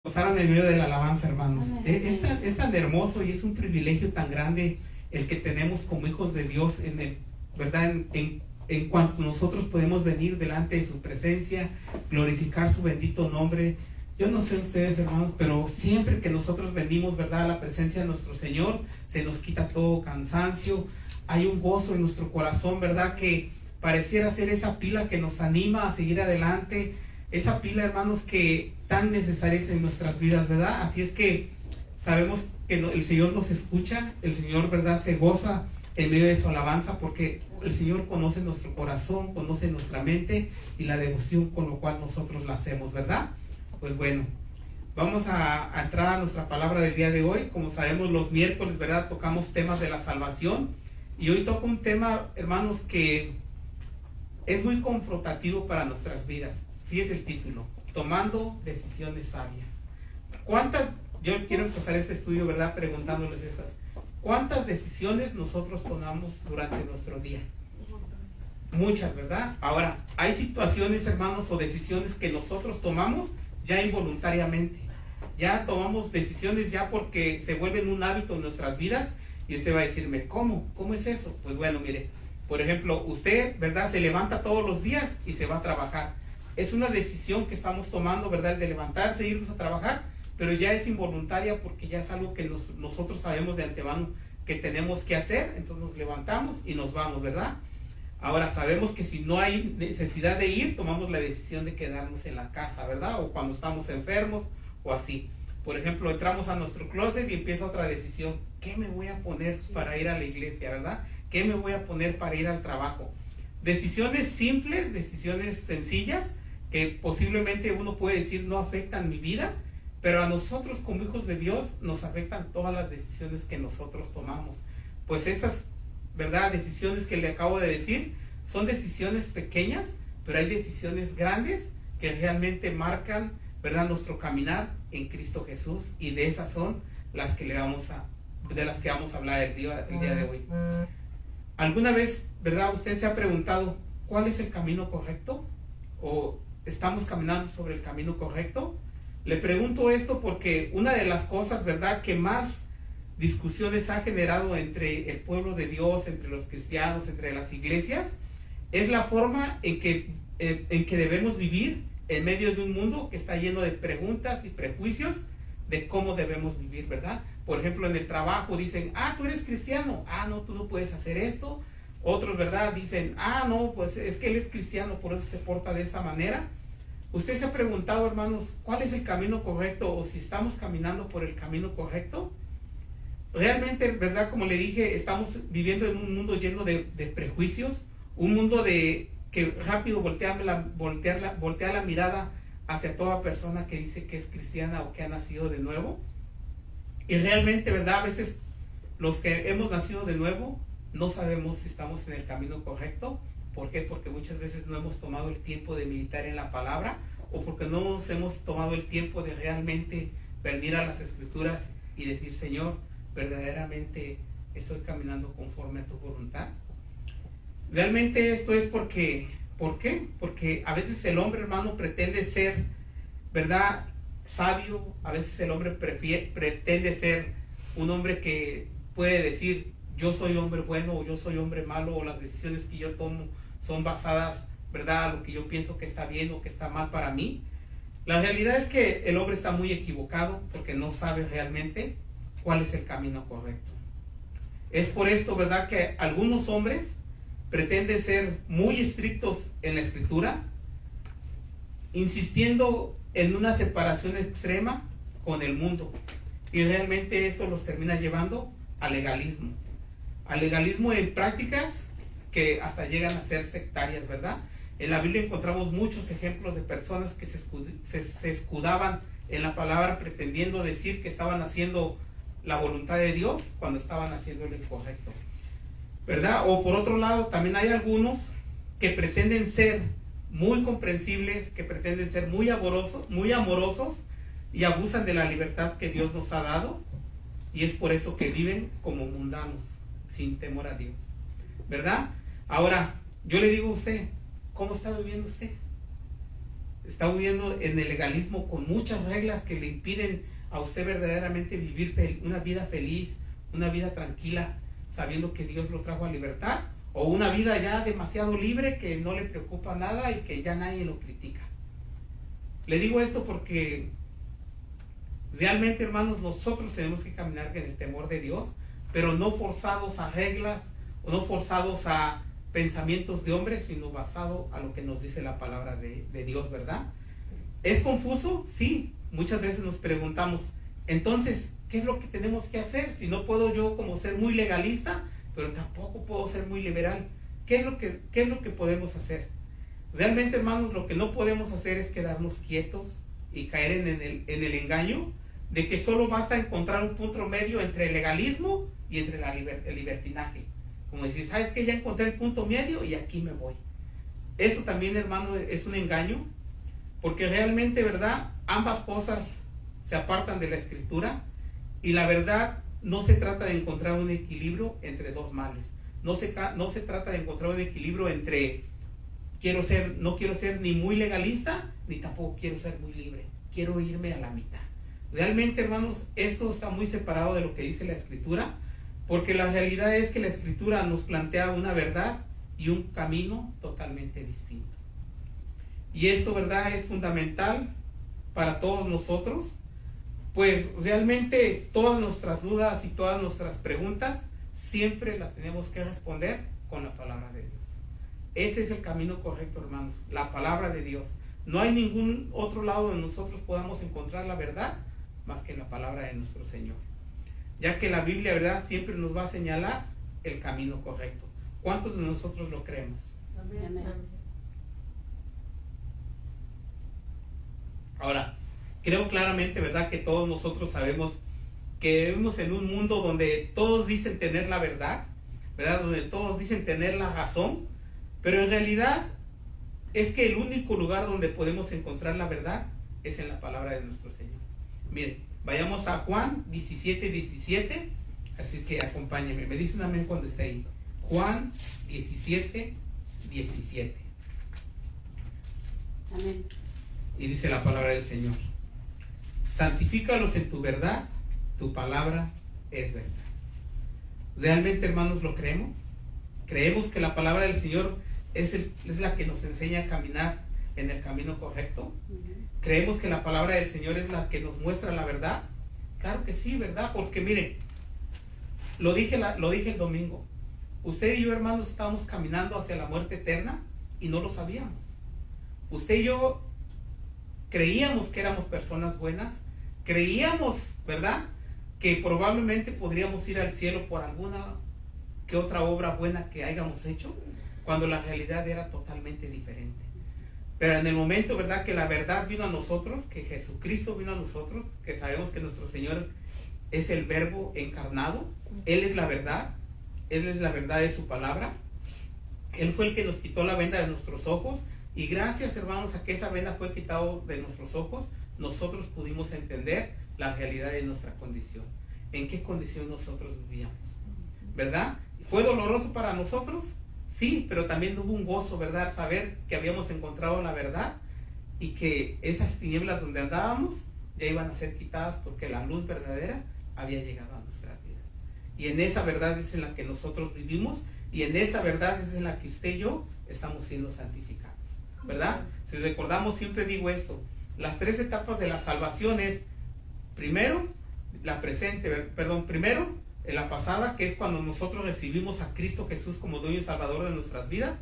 Gozaron en medio de la alabanza, hermanos. Amén. Es tan hermoso y es un privilegio tan grande el que tenemos como hijos de Dios ¿verdad? En cuanto nosotros podemos venir delante de su presencia, glorificar su bendito nombre. Yo no sé ustedes, hermanos, pero siempre que nosotros venimos, ¿verdad?, a la presencia de nuestro Señor, se nos quita todo cansancio. Hay un gozo en nuestro corazón, ¿verdad?, que pareciera ser esa pila que nos anima a seguir adelante. Esa pila, hermanos, que tan necesaria es en nuestras vidas, ¿verdad? Así es que sabemos que el Señor nos escucha, el Señor, ¿verdad?, se goza en medio de su alabanza, porque el Señor conoce nuestro corazón, conoce nuestra mente y la devoción con lo cual nosotros la hacemos, ¿verdad? Pues bueno, vamos a entrar a nuestra palabra del día de hoy. Como sabemos, los miércoles, ¿verdad?, tocamos temas de la salvación, y hoy toco un tema, hermanos, que es muy confrontativo para nuestras vidas. Fíjese el título: tomando decisiones sabias. Yo quiero empezar este estudio, ¿verdad?, preguntándoles estas: ¿cuántas decisiones nosotros tomamos durante nuestro día? Muchas, ¿verdad? Ahora, hay situaciones, hermanos, o decisiones que nosotros tomamos ya involuntariamente. Ya tomamos decisiones ya porque se vuelven un hábito en nuestras vidas, y usted va a decirme, ¿cómo? ¿Cómo es eso? Pues bueno, mire, por ejemplo, usted, ¿verdad?, se levanta todos los días y se va a trabajar. Es una decisión que estamos tomando, ¿verdad?, el de levantarse e irnos a trabajar, pero ya es involuntaria porque ya es algo que nosotros sabemos de antemano que tenemos que hacer. Entonces nos levantamos y nos vamos, ¿verdad? Ahora, sabemos que si no hay necesidad de ir, tomamos la decisión de quedarnos en la casa, ¿verdad? O cuando estamos enfermos o así. Por ejemplo, entramos a nuestro closet y empieza otra decisión: ¿qué me voy a poner para ir a la iglesia, verdad? ¿Qué me voy a poner para ir al trabajo? Decisiones simples, decisiones sencillas, que posiblemente uno puede decir no afectan mi vida, pero a nosotros como hijos de Dios nos afectan todas las decisiones que nosotros tomamos. Pues estas, ¿verdad?, decisiones que le acabo de decir son decisiones pequeñas, pero hay decisiones grandes que realmente marcan, ¿verdad?, nuestro caminar en Cristo Jesús, y de esas son las que de las que vamos a hablar el día de hoy. ¿Alguna vez, verdad, usted se ha preguntado cuál es el camino correcto? ¿O estamos caminando sobre el camino correcto? Le pregunto esto porque una de las cosas, ¿verdad?, que más discusiones ha generado entre el pueblo de Dios, entre los cristianos, entre las iglesias, es la forma en que debemos vivir en medio de un mundo que está lleno de preguntas y prejuicios de cómo debemos vivir, ¿verdad? Por ejemplo, en el trabajo dicen, tú eres cristiano, no, tú no puedes hacer esto. Otros, ¿verdad?, dicen, no, pues es que él es cristiano, por eso se porta de esta manera. ¿Usted se ha preguntado, hermanos, cuál es el camino correcto, o si estamos caminando por el camino correcto? Realmente, ¿verdad?, como le dije, estamos viviendo en un mundo lleno de prejuicios, un mundo que rápido voltea la mirada hacia toda persona que dice que es cristiana o que ha nacido de nuevo. Y realmente, ¿verdad?, a veces los que hemos nacido de nuevo no sabemos si estamos en el camino correcto. ¿Por qué? Porque muchas veces no hemos tomado el tiempo de meditar en la palabra, o porque no nos hemos tomado el tiempo de realmente venir a las Escrituras y decir, Señor, verdaderamente estoy caminando conforme a tu voluntad. Realmente esto es porque, ¿por qué? Porque a veces el hombre, hermano, pretende ser, ¿verdad?, sabio. A veces el hombre pretende ser un hombre que puede decir, yo soy hombre bueno o yo soy hombre malo, o las decisiones que yo tomo son basadas, ¿verdad?, a lo que yo pienso que está bien o que está mal para mí. La realidad es que el hombre está muy equivocado porque no sabe realmente cuál es el camino correcto. Es por esto, ¿verdad?, que algunos hombres pretenden ser muy estrictos en la Escritura, insistiendo en una separación extrema con el mundo, y realmente esto los termina llevando al legalismo en prácticas que hasta llegan a ser sectarias, ¿verdad? En la Biblia encontramos muchos ejemplos de personas que se escudaban en la palabra, pretendiendo decir que estaban haciendo la voluntad de Dios cuando estaban haciendo lo incorrecto, ¿verdad? O por otro lado, también hay algunos que pretenden ser muy comprensibles, que pretenden ser muy amorosos, y abusan de la libertad que Dios nos ha dado, y es por eso que viven como mundanos, sin temor a Dios, ¿verdad? Ahora, yo le digo a usted, ¿cómo está viviendo usted? está viviendo en el legalismo con muchas reglas que le impiden a usted verdaderamente vivir una vida feliz, una vida tranquila, sabiendo que Dios lo trajo a libertad, o una vida ya demasiado libre que no le preocupa nada y que ya nadie lo critica. Le digo esto porque realmente, hermanos, nosotros tenemos que caminar en el temor de Dios, pero no forzados a reglas o no forzados a pensamientos de hombres, sino basado a lo que nos dice la palabra de Dios, ¿verdad? ¿Es confuso? Sí. Muchas veces nos preguntamos, entonces, ¿qué es lo que tenemos que hacer? Si no puedo yo como ser muy legalista, pero tampoco puedo ser muy liberal. ¿Qué es lo que podemos hacer? Realmente, hermanos, lo que no podemos hacer es quedarnos quietos y caer en el engaño de que solo basta encontrar un punto medio entre el legalismo y entre el libertinaje. Como decir, ¿sabes qué? Ya encontré el punto medio y aquí me voy. Eso también, hermano, es un engaño, porque realmente, ¿verdad? Ambas cosas se apartan de la Escritura, y la verdad no se trata de encontrar un equilibrio entre dos males. No se trata de encontrar un equilibrio entre no quiero ser ni muy legalista, ni tampoco quiero ser muy libre. Quiero irme a la mitad. Realmente, hermanos, esto está muy separado de lo que dice la Escritura, porque la realidad es que la Escritura nos plantea una verdad y un camino totalmente distinto. Y esto, ¿verdad?, es fundamental para todos nosotros, pues realmente todas nuestras dudas y todas nuestras preguntas siempre las tenemos que responder con la palabra de Dios. Ese es el camino correcto, hermanos, la palabra de Dios. No hay ningún otro lado donde nosotros podamos encontrar la verdad más que en la palabra de nuestro Señor, ya que la Biblia, ¿verdad?, siempre nos va a señalar el camino correcto. ¿Cuántos de nosotros lo creemos? Amén. Ahora, creo claramente, ¿verdad?, que todos nosotros sabemos que vivimos en un mundo donde todos dicen tener la verdad, ¿verdad?, donde todos dicen tener la razón, pero en realidad es que el único lugar donde podemos encontrar la verdad es en la palabra de nuestro Señor. Miren, vayamos a Juan 17:17, así que acompáñenme, me dicen amén cuando esté ahí. Juan 17:17. Amén. Y dice la palabra del Señor: santifícalos en tu verdad, tu palabra es verdad. ¿Realmente, hermanos, lo creemos? ¿Creemos que la palabra del Señor es la que nos enseña a caminar en el camino correcto? ¿Creemos que la palabra del Señor es la que nos muestra la verdad? Claro que sí, ¿verdad? Porque miren, lo dije el domingo, usted y yo, hermanos, estábamos caminando hacia la muerte eterna y no lo sabíamos. Usted y yo creíamos que éramos personas buenas, creíamos, ¿verdad?, que probablemente podríamos ir al cielo por alguna que otra obra buena que hayamos hecho, cuando la realidad era totalmente diferente. Pero en el momento, ¿verdad?, que la verdad vino a nosotros, que Jesucristo vino a nosotros, que sabemos que nuestro Señor es el Verbo encarnado, Él es la verdad de su palabra, Él fue el que nos quitó la venda de nuestros ojos, y gracias, hermanos, a que esa venda fue quitada de nuestros ojos, nosotros pudimos entender la realidad de nuestra condición, en qué condición nosotros vivíamos, ¿verdad? ¿Fue doloroso para nosotros? Sí, pero también hubo un gozo, ¿verdad?, saber que habíamos encontrado la verdad y que esas tinieblas donde andábamos ya iban a ser quitadas porque la luz verdadera había llegado a nuestras vidas. Y en esa verdad es en la que nosotros vivimos, y en esa verdad es en la que usted y yo estamos siendo santificados, ¿verdad? Si recordamos, siempre digo esto, las tres etapas de la salvación es, primero, en la pasada, que es cuando nosotros recibimos a Cristo Jesús como dueño y salvador de nuestras vidas,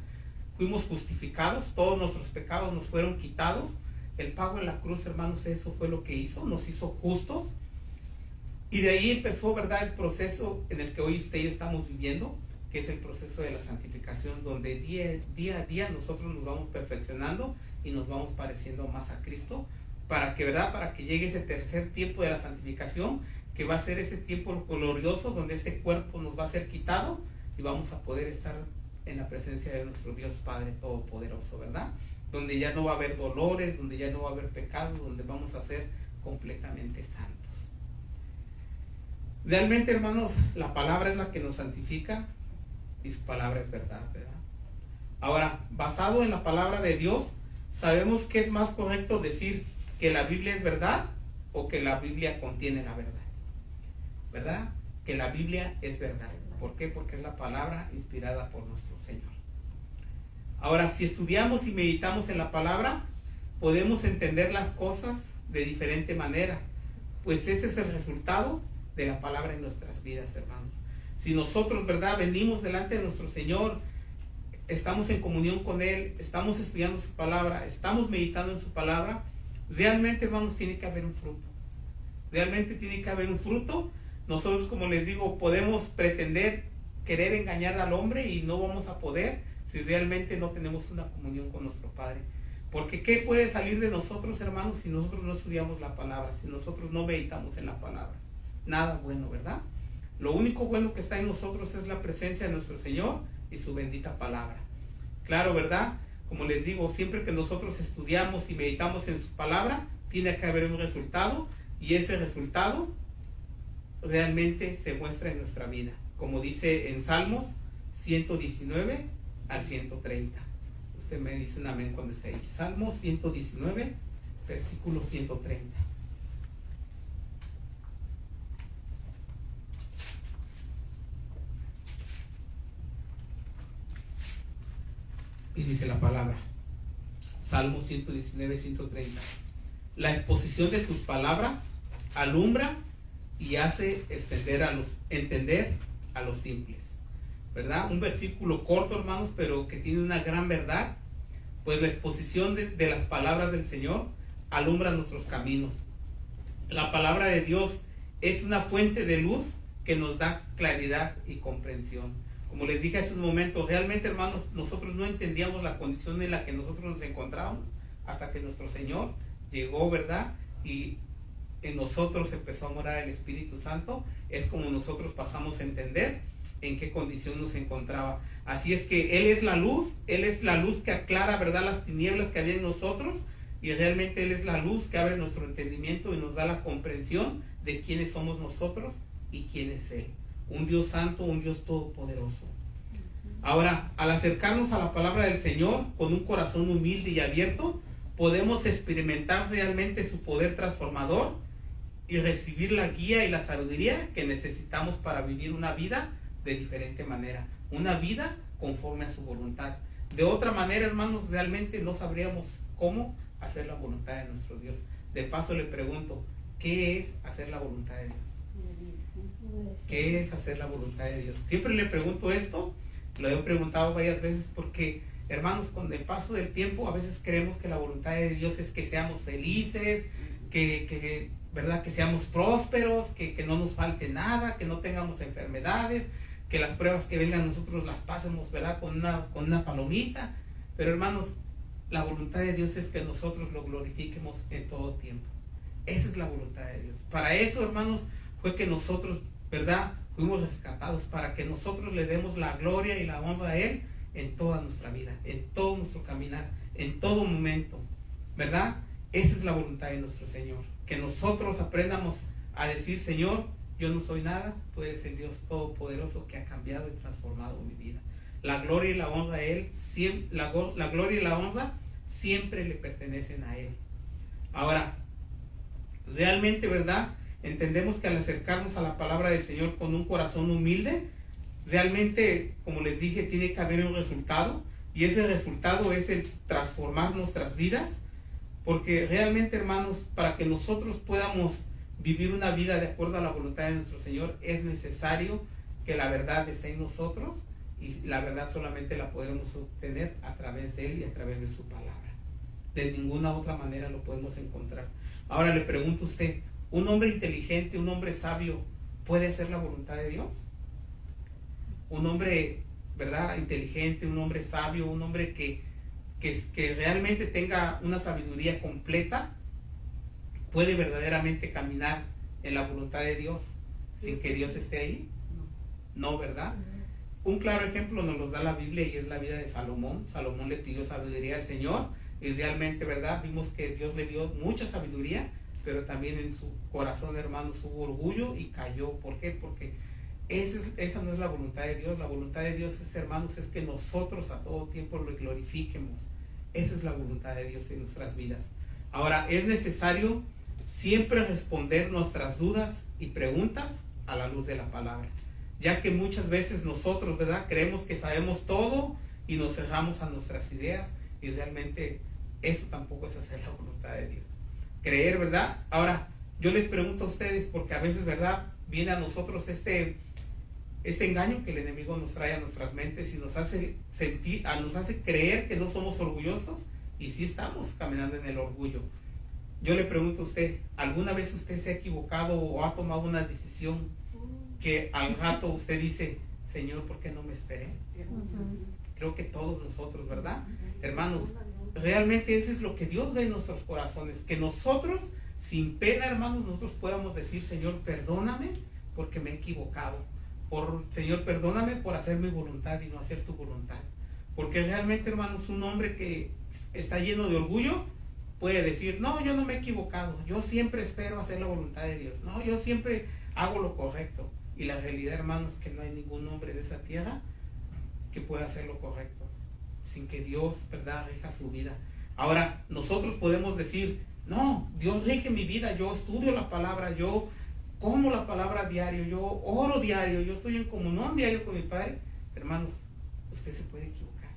fuimos justificados, todos nuestros pecados nos fueron quitados, el pago en la cruz, hermanos, eso fue lo que hizo, nos hizo justos, y de ahí empezó, ¿verdad?, el proceso en el que hoy usted y yo estamos viviendo, que es el proceso de la santificación, donde día a día nosotros nos vamos perfeccionando y nos vamos pareciendo más a Cristo, para que, ¿verdad?, para que llegue ese tercer tiempo de la santificación, que va a ser ese tiempo glorioso donde este cuerpo nos va a ser quitado y vamos a poder estar en la presencia de nuestro Dios Padre Todopoderoso, ¿verdad? Donde ya no va a haber dolores, donde ya no va a haber pecados, donde vamos a ser completamente santos. Realmente, hermanos, la palabra es la que nos santifica y su palabra es verdad, ¿verdad? Ahora, basado en la palabra de Dios, sabemos que es más correcto decir que la Biblia es verdad o que la Biblia contiene la verdad. ¿Verdad? Que la Biblia es verdad. ¿Por qué? Porque es la palabra inspirada por nuestro Señor. Ahora, si estudiamos y meditamos en la palabra, podemos entender las cosas de diferente manera, pues ese es el resultado de la palabra en nuestras vidas, hermanos. Si nosotros, ¿verdad?, venimos delante de nuestro Señor, estamos en comunión con Él, estamos estudiando su palabra, estamos meditando en su palabra, realmente, hermanos, tiene que haber un fruto. Realmente tiene que haber un fruto. Nosotros, como les digo, podemos pretender querer engañar al hombre y no vamos a poder si realmente no tenemos una comunión con nuestro Padre. Porque ¿qué puede salir de nosotros, hermanos, si nosotros no estudiamos la palabra, si nosotros no meditamos en la palabra? Nada bueno, ¿verdad? Lo único bueno que está en nosotros es la presencia de nuestro Señor y su bendita palabra. Claro, ¿verdad? Como les digo, siempre que nosotros estudiamos y meditamos en su palabra, tiene que haber un resultado, y ese resultado realmente se muestra en nuestra vida, como dice en Salmos 119 al 130. Usted me dice un amén cuando esté ahí. Salmos 119, versículo 130. Y dice la palabra, Salmos 119, 130. La exposición de tus palabras alumbra y hace entender a los simples. ¿Verdad? Un versículo corto, hermanos, pero que tiene una gran verdad, pues la exposición de las palabras del Señor alumbra nuestros caminos. La palabra de Dios es una fuente de luz que nos da claridad y comprensión. Como les dije hace un momento, realmente, hermanos, nosotros no entendíamos la condición en la que nosotros nos encontrábamos hasta que nuestro Señor llegó, ¿verdad? Y en nosotros empezó a morar el Espíritu Santo. Es como nosotros pasamos a entender en qué condición nos encontraba. Así es que Él es la luz que aclara, ¿verdad?, las tinieblas que había en nosotros, y realmente Él es la luz que abre nuestro entendimiento y nos da la comprensión de quiénes somos nosotros y quién es Él. Un Dios santo, un Dios todopoderoso. Ahora, al acercarnos a la palabra del Señor con un corazón humilde y abierto, podemos experimentar realmente su poder transformador y recibir la guía y la sabiduría que necesitamos para vivir una vida de diferente manera, una vida conforme a su voluntad. De otra manera, hermanos, realmente no sabríamos cómo hacer la voluntad de nuestro Dios. De paso le pregunto, ¿qué es hacer la voluntad de Dios? ¿Qué es hacer la voluntad de Dios? Siempre le pregunto esto, lo he preguntado varias veces porque, hermanos, con el paso del tiempo a veces creemos que la voluntad de Dios es que seamos felices, ¿verdad?, que seamos prósperos, que no nos falte nada, que no tengamos enfermedades, que las pruebas que vengan nosotros las pasemos, ¿verdad?, con una palomita. Pero, hermanos, la voluntad de Dios es que nosotros lo glorifiquemos en todo tiempo. Esa es la voluntad de Dios. Para eso, hermanos, fue que nosotros, ¿verdad?, fuimos rescatados, para que nosotros le demos la gloria y la honra a Él en toda nuestra vida, en todo nuestro caminar, en todo momento, ¿verdad? Esa es la voluntad de nuestro Señor, que nosotros aprendamos a decir, Señor, yo no soy nada, tú eres el Dios todopoderoso que ha cambiado y transformado mi vida. La gloria y la honra a Él, la gloria y la honra siempre le pertenecen a Él. Ahora, realmente, ¿verdad?, entendemos que al acercarnos a la palabra del Señor con un corazón humilde, realmente, como les dije, tiene que haber un resultado, y ese resultado es el transformar nuestras vidas, porque realmente, hermanos, para que nosotros podamos vivir una vida de acuerdo a la voluntad de nuestro Señor, es necesario que la verdad esté en nosotros, y la verdad solamente la podemos obtener a través de Él y a través de su palabra. De ninguna otra manera lo podemos encontrar. Ahora le pregunto a usted, ¿un hombre inteligente, un hombre sabio puede hacer la voluntad de Dios? Un hombre, ¿verdad?, inteligente, un hombre sabio, un hombre que realmente tenga una sabiduría completa, ¿puede verdaderamente caminar en la voluntad de Dios sin que Dios esté ahí? No, ¿verdad? Un claro ejemplo nos lo da la Biblia, y es la vida de Salomón. Salomón le pidió sabiduría al Señor, y realmente, ¿verdad?, vimos que Dios le dio mucha sabiduría, pero también en su corazón, hermanos, hubo orgullo y cayó. ¿Por qué? Porque esa no es la voluntad de Dios. La voluntad de Dios, hermanos, es que nosotros a todo tiempo lo glorifiquemos, Esa es la voluntad de Dios en nuestras vidas. Ahora, es necesario siempre responder nuestras dudas y preguntas a la luz de la palabra, ya que muchas veces nosotros, ¿verdad?, creemos que sabemos todo y nos cerramos a nuestras ideas, y realmente eso tampoco es hacer la voluntad de Dios. Creer, ¿verdad? Ahora, yo les pregunto a ustedes, porque a veces, ¿verdad?, viene a nosotros este engaño que el enemigo nos trae a nuestras mentes y nos hace sentir, nos hace creer que no somos orgullosos, y sí estamos caminando en el orgullo. Yo le pregunto a usted, ¿alguna vez usted se ha equivocado o ha tomado una decisión que al rato usted dice, Señor, ¿por qué no me esperé? Creo que todos nosotros, ¿verdad? Hermanos, realmente eso es lo que Dios ve en nuestros corazones, que nosotros, sin pena, hermanos, nosotros podamos decir, Señor, perdóname porque me he equivocado. Señor, perdóname por hacer mi voluntad y no hacer tu voluntad. Porque realmente, hermanos, un hombre que está lleno de orgullo puede decir, no, yo no me he equivocado, yo siempre espero hacer la voluntad de Dios, no, yo siempre hago lo correcto. Y la realidad, hermanos, que no hay ningún hombre de esa tierra que pueda hacer lo correcto sin que Dios, ¿verdad?, rija su vida. Ahora, nosotros podemos decir, no, Dios rige mi vida, yo estudio la palabra, yo como la palabra diario, yo oro diario, yo estoy en comunión diario con mi Padre. Hermanos, usted se puede equivocar.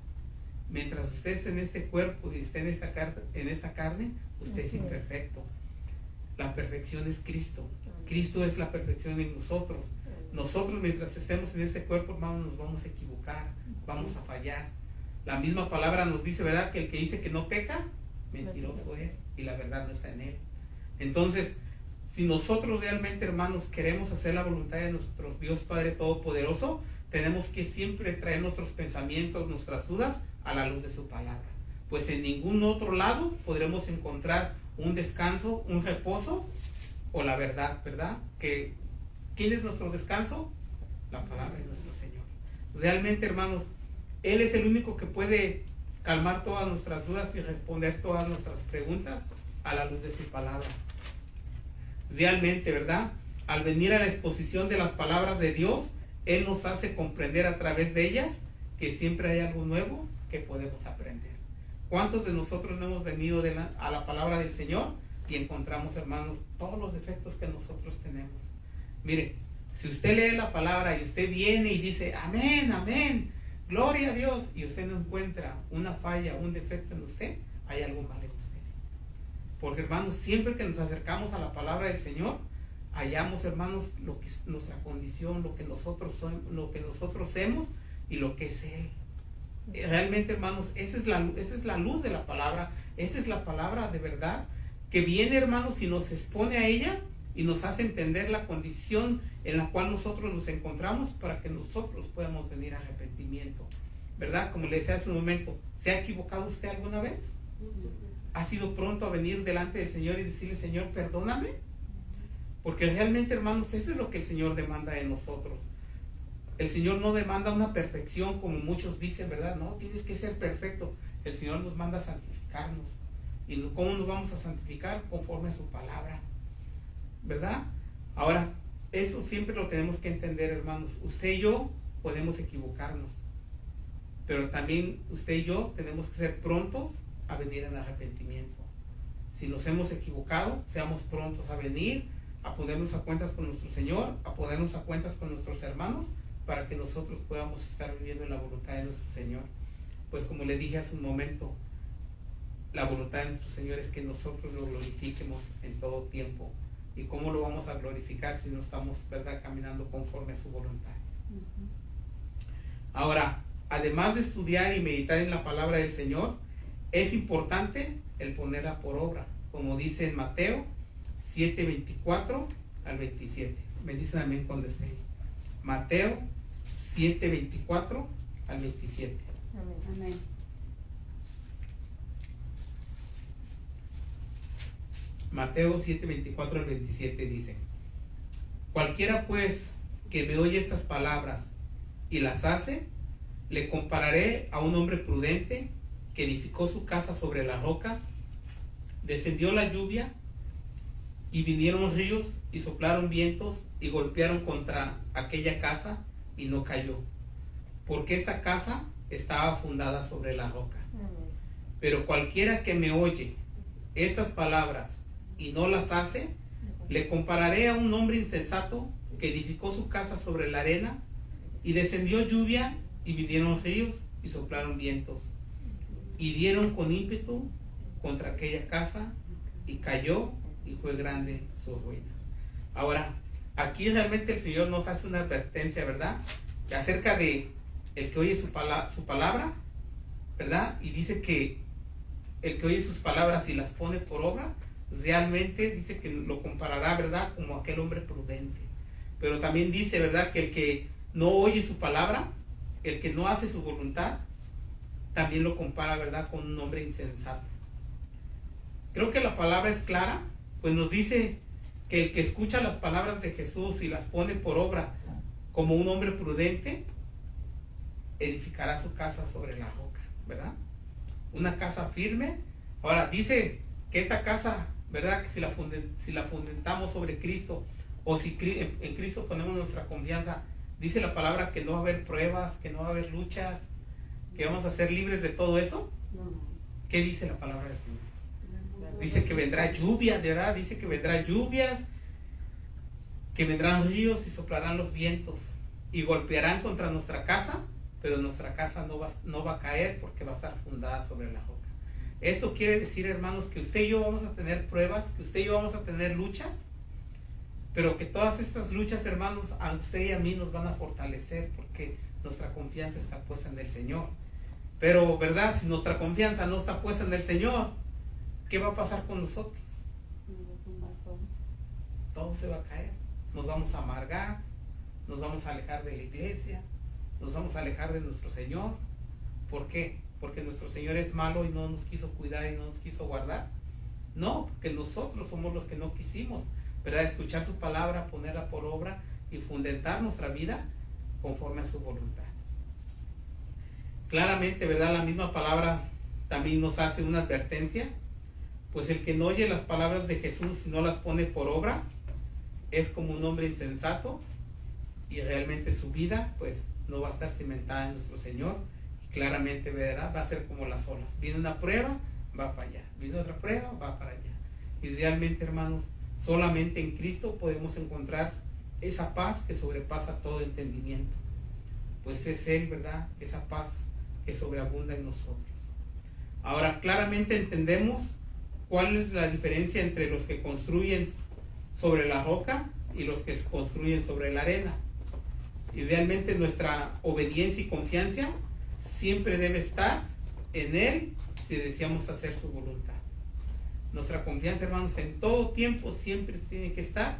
Mientras usted esté en este cuerpo y esté en esta carne, usted es imperfecto. La perfección es Cristo. Cristo es la perfección en nosotros. Nosotros, mientras estemos en este cuerpo, hermanos, nos vamos a equivocar, vamos a fallar. La misma palabra nos dice, ¿verdad?, que el que dice que no peca, mentiroso es, y la verdad no está en él. Entonces, si nosotros realmente, hermanos, queremos hacer la voluntad de nuestro Dios Padre Todopoderoso, tenemos que siempre traer nuestros pensamientos, nuestras dudas a la luz de su palabra. Pues en ningún otro lado podremos encontrar un descanso, un reposo o la verdad, ¿verdad? ¿Quién es nuestro descanso? La palabra de nuestro Señor. Realmente, hermanos, Él es el único que puede calmar todas nuestras dudas y responder todas nuestras preguntas a la luz de su palabra. Realmente, ¿verdad? Al venir a la exposición de las palabras de Dios, Él nos hace comprender a través de ellas que siempre hay algo nuevo que podemos aprender. ¿Cuántos de nosotros no hemos venido a la palabra del Señor y encontramos, hermanos, todos los defectos que nosotros tenemos? Mire, si usted lee la palabra y usted viene y dice, amén, amén, gloria a Dios, y usted no encuentra una falla, un defecto en usted, hay algo mal en usted. Porque, hermanos, siempre que nos acercamos a la palabra del Señor, hallamos, hermanos, lo que es nuestra condición, lo que nosotros somos, lo que nosotros somos y lo que es Él. Realmente, hermanos, esa es la luz de la palabra, esa es la palabra de verdad que viene, hermanos, y nos expone a ella y nos hace entender la condición en la cual nosotros nos encontramos para que nosotros podamos venir a arrepentimiento, ¿verdad? Como le decía hace un momento, ¿se ha equivocado usted alguna vez? ¿Ha sido pronto a venir delante del Señor y decirle, Señor, perdóname? Porque realmente, hermanos, eso es lo que el Señor demanda de nosotros. El Señor no demanda una perfección como muchos dicen, ¿verdad? No, tienes que ser perfecto. El Señor nos manda a santificarnos. ¿Y cómo nos vamos a santificar? Conforme a su palabra, ¿verdad? Ahora, eso siempre lo tenemos que entender, hermanos. Usted y yo podemos equivocarnos, pero también usted y yo tenemos que ser prontos a venir en arrepentimiento. Si nos hemos equivocado, seamos prontos a venir, a ponernos a cuentas con nuestro Señor, a ponernos a cuentas con nuestros hermanos, para que nosotros podamos estar viviendo en la voluntad de nuestro Señor. Pues como le dije hace un momento, la voluntad de nuestro Señor es que nosotros lo glorifiquemos en todo tiempo. ¿Y cómo lo vamos a glorificar si no estamos, verdad, caminando conforme a su voluntad? Ahora, además de estudiar y meditar en la palabra del Señor, es importante el ponerla por obra, como dice en Mateo 7:24 al 27. Me dicen amén cuando esté. Mateo 7:24 al 27. Amén. Mateo 7:24 al 27 dice: cualquiera pues que me oye estas palabras y las hace, le compararé a un hombre prudente que edificó su casa sobre la roca. Descendió la lluvia y vinieron ríos y soplaron vientos y golpearon contra aquella casa y no cayó, porque esta casa estaba fundada sobre la roca. Pero cualquiera que me oye estas palabras y no las hace, le compararé a un hombre insensato que edificó su casa sobre la arena, y descendió lluvia, y vinieron ríos, y soplaron vientos, y dieron con ímpetu contra aquella casa, y cayó, y fue grande su ruina. Ahora, aquí realmente el Señor nos hace una advertencia, ¿verdad? Acerca de el que oye su palabra, ¿verdad? Y dice que el que oye sus palabras y las pone por obra, realmente dice que lo comparará, ¿verdad?, como aquel hombre prudente. Pero también dice, ¿verdad?, que el que no oye su palabra, el que no hace su voluntad, también lo compara, ¿verdad?, con un hombre insensato. Creo que la palabra es clara, pues nos dice que el que escucha las palabras de Jesús y las pone por obra como un hombre prudente, edificará su casa sobre la roca, ¿verdad? Una casa firme. Ahora dice que esta casa, ¿verdad?, que si la fundamentamos sobre Cristo, o si en Cristo ponemos nuestra confianza, dice la palabra que no va a haber pruebas, que no va a haber luchas, que vamos a ser libres de todo eso. ¿Qué dice la palabra del Señor? Dice que vendrá lluvia, de verdad, dice que vendrá lluvias, que vendrán ríos y soplarán los vientos y golpearán contra nuestra casa, pero nuestra casa no va a caer porque va a estar fundada sobre la roca. Esto quiere decir, hermanos, que usted y yo vamos a tener pruebas, que usted y yo vamos a tener luchas, pero que todas estas luchas, hermanos, a usted y a mí nos van a fortalecer porque nuestra confianza está puesta en el Señor. Pero, ¿verdad? Si nuestra confianza no está puesta en el Señor, ¿qué va a pasar con nosotros? Todo se va a caer. Nos vamos a amargar, nos vamos a alejar de la iglesia, nos vamos a alejar de nuestro Señor. ¿Por qué? Porque nuestro Señor es malo y no nos quiso cuidar y no nos quiso guardar. No, porque nosotros somos los que no quisimos, ¿verdad?, escuchar su palabra, ponerla por obra y fundamentar nuestra vida conforme a su voluntad. Claramente, ¿verdad?, la misma palabra también nos hace una advertencia, pues el que no oye las palabras de Jesús y no las pone por obra es como un hombre insensato, y realmente su vida pues no va a estar cimentada en nuestro Señor. Y claramente, ¿verdad?, va a ser como las olas. Viene una prueba, va para allá. Viene otra prueba, va para allá. Y realmente, hermanos, solamente en Cristo podemos encontrar esa paz que sobrepasa todo entendimiento. Pues es Él, ¿verdad?, esa paz que sobreabunda en nosotros. Ahora, claramente entendemos cuál es la diferencia entre los que construyen sobre la roca y los que construyen sobre la arena. Y realmente nuestra obediencia y confianza siempre debe estar en Él si deseamos hacer su voluntad. Nuestra confianza, hermanos, en todo tiempo siempre tiene que estar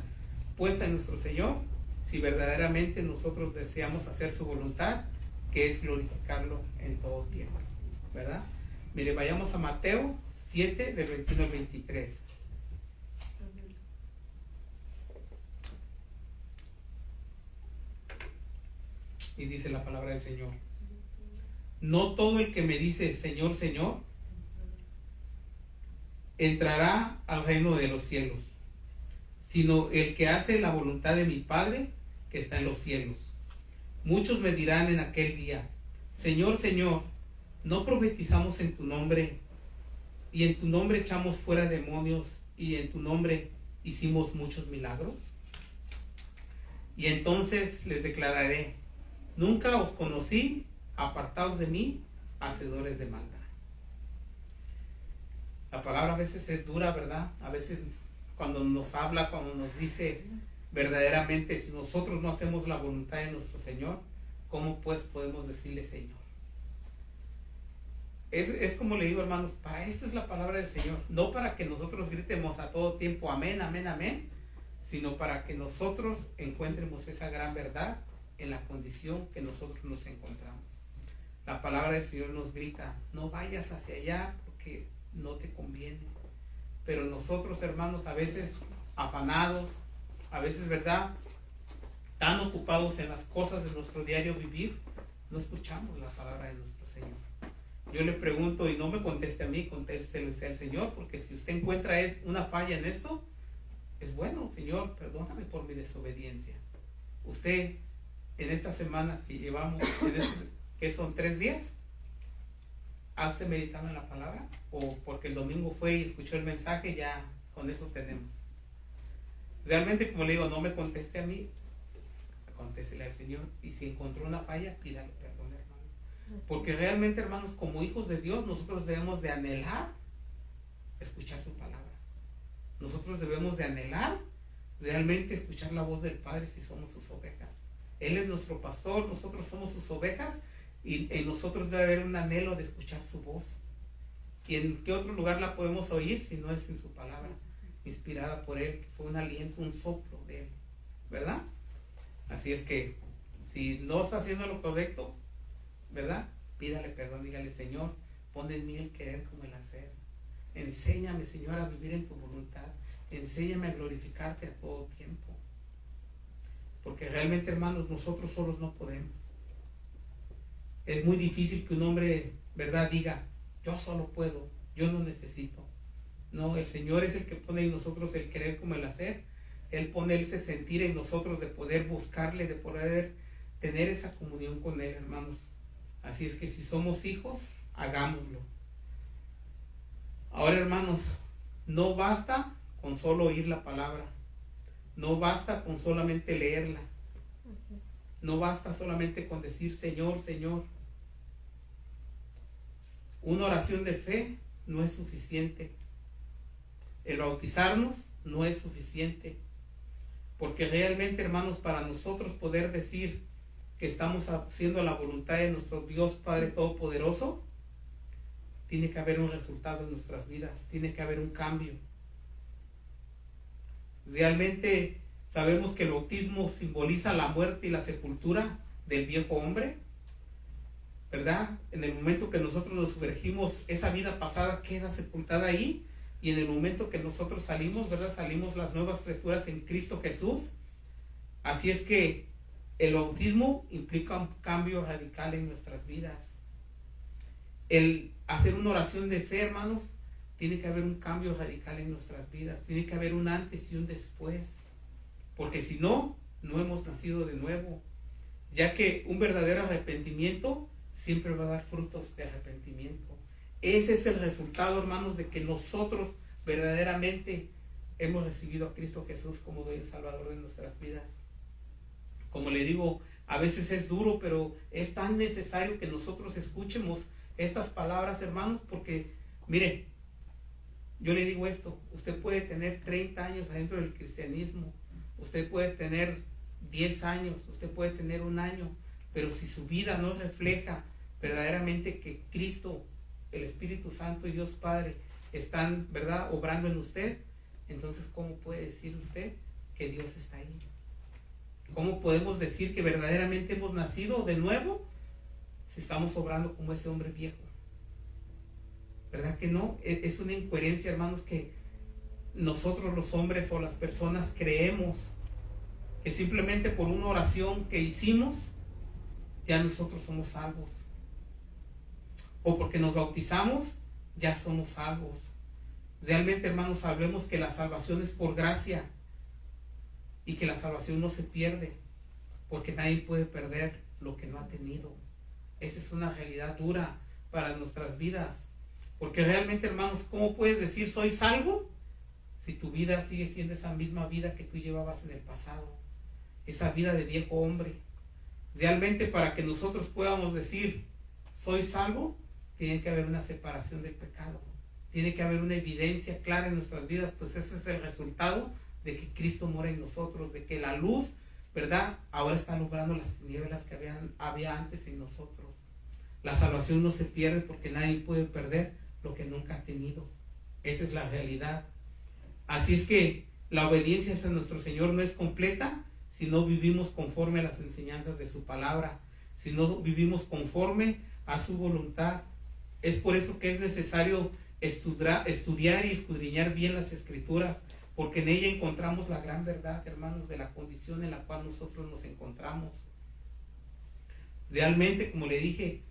puesta en nuestro Señor si verdaderamente nosotros deseamos hacer su voluntad, que es glorificarlo en todo tiempo, ¿verdad? Mire, vayamos a Mateo 7, del 21 al 23. Y dice la palabra del Señor: no todo el que me dice Señor, Señor, entrará al reino de los cielos, sino el que hace la voluntad de mi Padre que está en los cielos. Muchos me dirán en aquel día: Señor, Señor, ¿no profetizamos en tu nombre, y en tu nombre echamos fuera demonios, y en tu nombre hicimos muchos milagros? Y entonces les declararé: nunca os conocí, apartaos de mí, hacedores de maldad. La palabra a veces es dura, ¿verdad? A veces cuando nos habla, cuando nos dice verdaderamente, si nosotros no hacemos la voluntad de nuestro Señor, ¿cómo pues podemos decirle Señor? Es como le digo, hermanos, para esto es la palabra del Señor, no para que nosotros gritemos a todo tiempo amén, amén, amén, sino para que nosotros encontremos esa gran verdad en la condición que nosotros nos encontramos. La palabra del Señor nos grita: no vayas hacia allá porque no te conviene. Pero nosotros, hermanos, a veces afanados, a veces, ¿verdad?, tan ocupados en las cosas de nuestro diario vivir, no escuchamos la palabra de nuestro Señor. Yo le pregunto, y no me conteste a mí, contéstele al Señor, porque si usted encuentra una falla en esto, es bueno, Señor, perdóname por mi desobediencia. Usted, en esta semana que llevamos, que son 3 días, ¿usted meditado en la palabra? ¿O porque el domingo fue y escuchó el mensaje, ya con eso tenemos? Realmente, como le digo, no me conteste a mí, contéstele al Señor. Y si encontró una falla, pídale perdón, hermano. Porque realmente, hermanos, como hijos de Dios, nosotros debemos de anhelar escuchar su palabra. Nosotros debemos de anhelar realmente escuchar la voz del Padre si somos sus ovejas. Él es nuestro pastor, nosotros somos sus ovejas, y en nosotros debe haber un anhelo de escuchar su voz. ¿Y en qué otro lugar la podemos oír si no es en su palabra, inspirada por Él, que fue un aliento, un soplo de Él, ¿verdad? Así es que si no está haciendo lo correcto, ¿verdad? Pídale perdón, dígale: Señor, pon en mí el querer como el hacer. Enséñame, Señor, a vivir en tu voluntad. Enséñame a glorificarte a todo tiempo. Porque realmente, hermanos, nosotros solos no podemos. Es muy difícil que un hombre, ¿verdad?, diga: yo solo puedo, yo no necesito. No, el Señor es el que pone en nosotros el querer como el hacer. Él pone ese sentir en nosotros de poder buscarle, de poder tener esa comunión con Él, hermanos. Así es que si somos hijos, hagámoslo. Ahora, hermanos, no basta con solo oír la palabra. No basta con solamente leerla. No basta solamente con decir: Señor, Señor. Una oración de fe no es suficiente. El bautizarnos no es suficiente. Porque realmente, hermanos, para nosotros poder decir que estamos haciendo la voluntad de nuestro Dios Padre Todopoderoso, tiene que haber un resultado en nuestras vidas, tiene que haber un cambio. Realmente sabemos que el bautismo simboliza la muerte y la sepultura del viejo hombre, ¿verdad? En el momento que nosotros nos sumergimos, esa vida pasada queda sepultada ahí, y en el momento que nosotros salimos, ¿verdad?, salimos las nuevas criaturas en Cristo Jesús. Así es que el bautismo implica un cambio radical en nuestras vidas. El hacer una oración de fe, hermanos, tiene que haber un cambio radical en nuestras vidas. Tiene que haber un antes y un después. Porque si no, no hemos nacido de nuevo. Ya que un verdadero arrepentimiento siempre va a dar frutos de arrepentimiento. Ese es el resultado, hermanos, de que nosotros verdaderamente hemos recibido a Cristo Jesús como Dios y Salvador de nuestras vidas. Como le digo, a veces es duro, pero es tan necesario que nosotros escuchemos estas palabras, hermanos, porque, mire, yo le digo esto: usted puede tener 30 años adentro del cristianismo, usted puede tener 10 años, usted puede tener 1 año, pero si su vida no refleja verdaderamente que Cristo, el Espíritu Santo y Dios Padre están, ¿verdad?, obrando en usted, entonces ¿cómo puede decir usted que Dios está ahí? ¿Cómo podemos decir que verdaderamente hemos nacido de nuevo si estamos obrando como ese hombre viejo? ¿Verdad que no? Es una incoherencia, hermanos, que nosotros los hombres o las personas creemos que simplemente por una oración que hicimos ya nosotros somos salvos, o porque nos bautizamos ya somos salvos. Realmente, hermanos, sabemos que la salvación es por gracia, y que la salvación no se pierde, porque nadie puede perder lo que no ha tenido. Esa es una realidad dura para nuestras vidas, porque realmente, hermanos, ¿cómo puedes decir soy salvo si tu vida sigue siendo esa misma vida que tú llevabas en el pasado? Esa vida de viejo hombre. Realmente, para que nosotros podamos decir soy salvo, tiene que haber una separación del pecado, tiene que haber una evidencia clara en nuestras vidas, pues ese es el resultado de que Cristo mora en nosotros, de que la luz, ¿verdad?, ahora está alumbrando las tinieblas que había antes en nosotros. La salvación no se pierde, porque nadie puede perder lo que nunca ha tenido. Esa es la realidad. Así es que la obediencia hacia nuestro Señor no es completa si no vivimos conforme a las enseñanzas de su palabra, si no vivimos conforme a su voluntad. Es por eso que es necesario estudiar y escudriñar bien las Escrituras, porque en ella encontramos la gran verdad, hermanos, de la condición en la cual nosotros nos encontramos. Realmente, como le dije,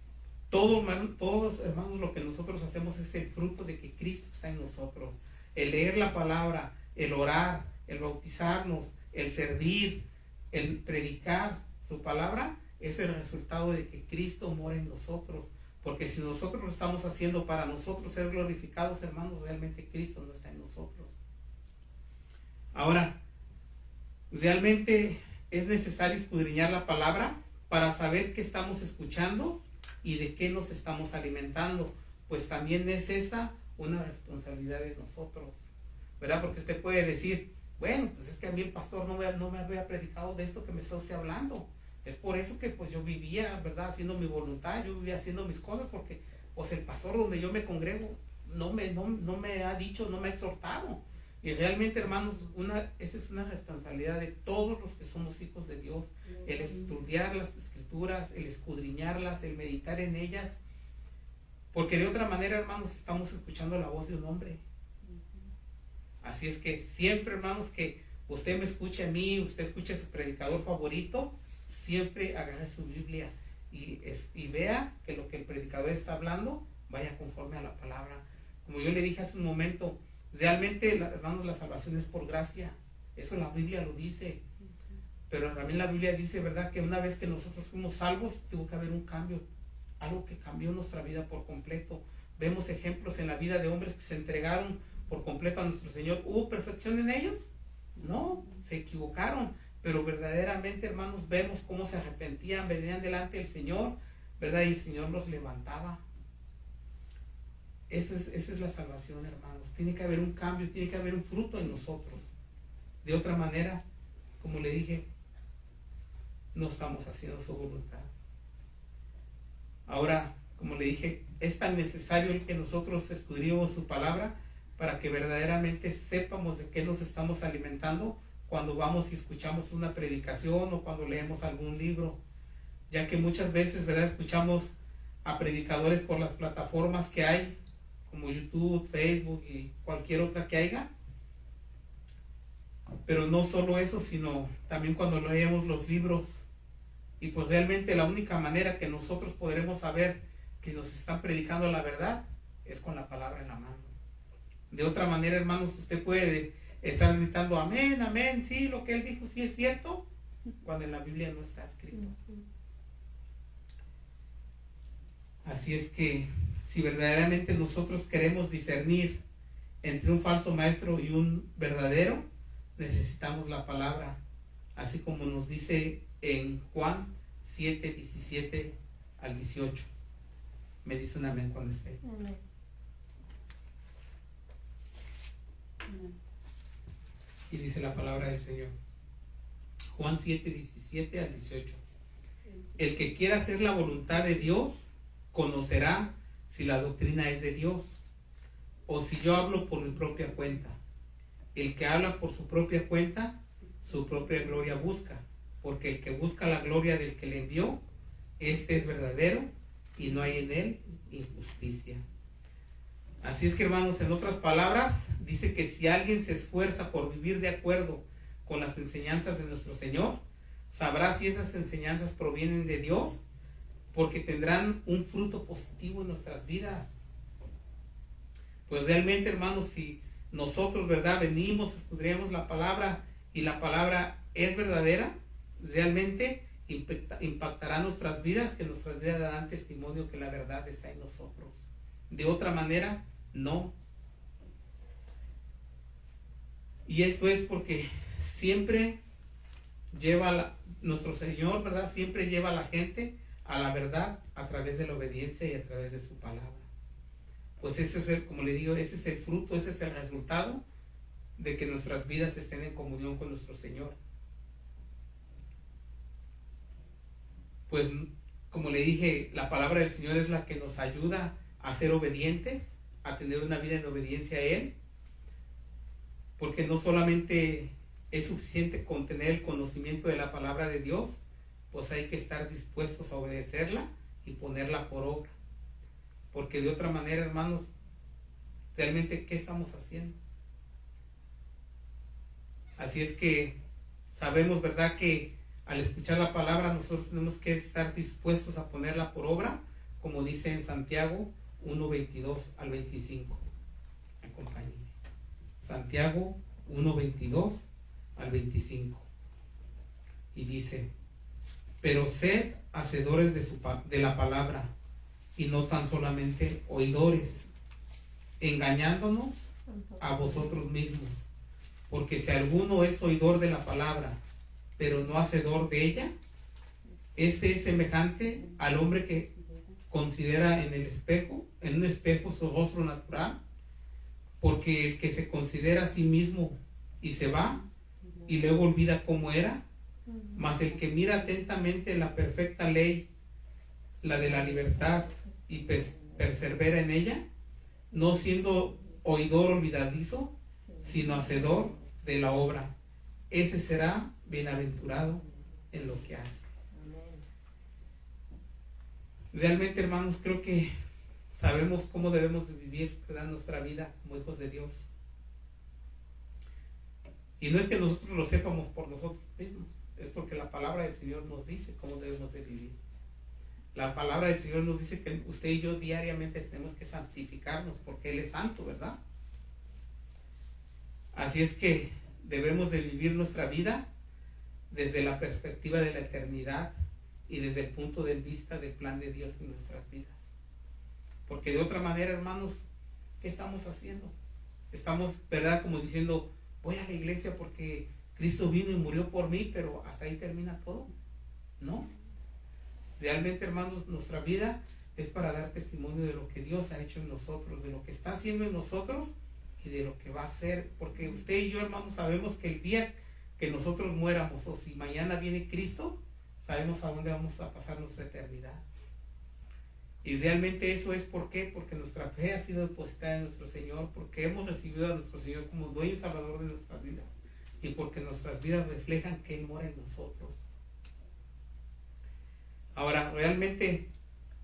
todos, hermanos, lo que nosotros hacemos es el fruto de que Cristo está en nosotros. El leer la palabra, el orar, el bautizarnos, el servir, el predicar su palabra, es el resultado de que Cristo mora en nosotros. Porque si nosotros lo estamos haciendo para nosotros ser glorificados, hermanos, realmente Cristo no está en nosotros. Ahora, realmente es necesario escudriñar la palabra para saber qué estamos escuchando y de qué nos estamos alimentando. Pues también es esa una responsabilidad de nosotros, ¿verdad? Porque usted puede decir, bueno, pues es que a mí el pastor no me había predicado de esto que me está usted hablando. Es por eso que pues yo vivía, ¿verdad? Haciendo mi voluntad, yo vivía haciendo mis cosas, porque pues el pastor donde yo me congrego no me ha dicho, no me ha exhortado. Y realmente, hermanos, esa es una responsabilidad de todos los que somos hijos de Dios, el estudiar las escrituras, el escudriñarlas, el meditar en ellas, porque de otra manera, hermanos, estamos escuchando la voz de un hombre. Así es que siempre, hermanos, que usted me escuche a mí, usted escuche a su predicador favorito, siempre agarre su Biblia y vea que lo que el predicador está hablando vaya conforme a la palabra. Como yo le dije hace un momento, realmente, hermanos, la salvación es por gracia. Eso la Biblia lo dice. Pero también la Biblia dice, ¿verdad?, que una vez que nosotros fuimos salvos, tuvo que haber un cambio. Algo que cambió nuestra vida por completo. Vemos ejemplos en la vida de hombres que se entregaron por completo a nuestro Señor. ¿Hubo perfección en ellos? No, se equivocaron. Pero verdaderamente, hermanos, vemos cómo se arrepentían, venían delante del Señor, ¿verdad? Y el Señor los levantaba. Esa es la salvación, hermanos. Tiene que haber un cambio, tiene que haber un fruto en nosotros. De otra manera, como le dije, no estamos haciendo su voluntad. Ahora, como le dije, es tan necesario el que nosotros escudriñemos su palabra para que verdaderamente sepamos de qué nos estamos alimentando cuando vamos y escuchamos una predicación o cuando leemos algún libro, ya que muchas veces, ¿verdad?, escuchamos a predicadores por las plataformas que hay, como YouTube, Facebook y cualquier otra que haya. Pero no solo eso, sino también cuando leemos los libros. Y pues realmente la única manera que nosotros podremos saber que nos están predicando la verdad es con la palabra en la mano. De otra manera, hermanos, usted puede estar gritando amén, amén, sí, lo que él dijo sí es cierto, cuando en la Biblia no está escrito. Así es que si verdaderamente nosotros queremos discernir entre un falso maestro y un verdadero, necesitamos la palabra, así como nos dice en Juan 7, 17 al 18. Me dice un amén cuando esté. Amén. Amén. Y dice la palabra del Señor. Juan 7, 17 al 18. El que quiera hacer la voluntad de Dios, conocerá si la doctrina es de Dios, o si yo hablo por mi propia cuenta. El que habla por su propia cuenta, su propia gloria busca, porque el que busca la gloria del que le envió, este es verdadero, y no hay en él injusticia. Así es que, hermanos, en otras palabras, dice que si alguien se esfuerza por vivir de acuerdo con las enseñanzas de nuestro Señor, sabrá si esas enseñanzas provienen de Dios, porque tendrán un fruto positivo en nuestras vidas. Pues realmente, hermanos, si nosotros, ¿verdad?, venimos, escudriñamos la palabra y la palabra es verdadera, realmente impactará nuestras vidas, que nuestras vidas darán testimonio que la verdad está en nosotros. De otra manera, no. Y esto es porque siempre nuestro Señor, ¿verdad?, siempre lleva a la gente a la verdad a través de la obediencia y a través de su palabra. Pues ese es como le digo, ese es el fruto, ese es el resultado de que nuestras vidas estén en comunión con nuestro Señor. Pues como le dije, la palabra del Señor es la que nos ayuda a ser obedientes, a tener una vida en obediencia a Él, porque no solamente es suficiente con tener el conocimiento de la palabra de Dios, pues hay que estar dispuestos a obedecerla y ponerla por obra, porque de otra manera, hermanos, realmente, ¿qué estamos haciendo? Así es que sabemos, ¿verdad?, que al escuchar la palabra nosotros tenemos que estar dispuestos a ponerla por obra, como dice en Santiago 1, 22 al 25. Acompáñenme. Santiago 1, 22 al 25. Y dice: pero sed hacedores de la palabra, y no tan solamente oidores, engañándonos a vosotros mismos. Porque si alguno es oidor de la palabra, pero no hacedor de ella, este es semejante al hombre que considera en un espejo su rostro natural, porque el que se considera a sí mismo y se va, y luego olvida cómo era, mas el que mira atentamente la perfecta ley, la de la libertad, y persevera en ella, no siendo oidor olvidadizo, sino hacedor de la obra, ese será bienaventurado en lo que hace. Realmente, hermanos, creo que sabemos cómo debemos de vivir, ¿verdad?, nuestra vida como hijos de Dios. Y no es que nosotros lo sepamos por nosotros mismos, es porque la palabra del Señor nos dice cómo debemos de vivir. La palabra del Señor nos dice que usted y yo diariamente tenemos que santificarnos porque Él es santo, ¿verdad? Así es que debemos de vivir nuestra vida desde la perspectiva de la eternidad y desde el punto de vista del plan de Dios en nuestras vidas. Porque de otra manera, hermanos, ¿qué estamos haciendo? Estamos, ¿verdad?, como diciendo, voy a la iglesia porque Cristo vino y murió por mí, pero hasta ahí termina todo. No. Realmente, hermanos, nuestra vida es para dar testimonio de lo que Dios ha hecho en nosotros, de lo que está haciendo en nosotros y de lo que va a hacer. Porque usted y yo, hermanos, sabemos que el día que nosotros muéramos, o si mañana viene Cristo, sabemos a dónde vamos a pasar nuestra eternidad. Y realmente eso es ¿por qué? Porque nuestra fe ha sido depositada en nuestro Señor, porque hemos recibido a nuestro Señor como dueño y salvador de nuestras vidas, y porque nuestras vidas reflejan que Él mora en nosotros. Ahora, realmente,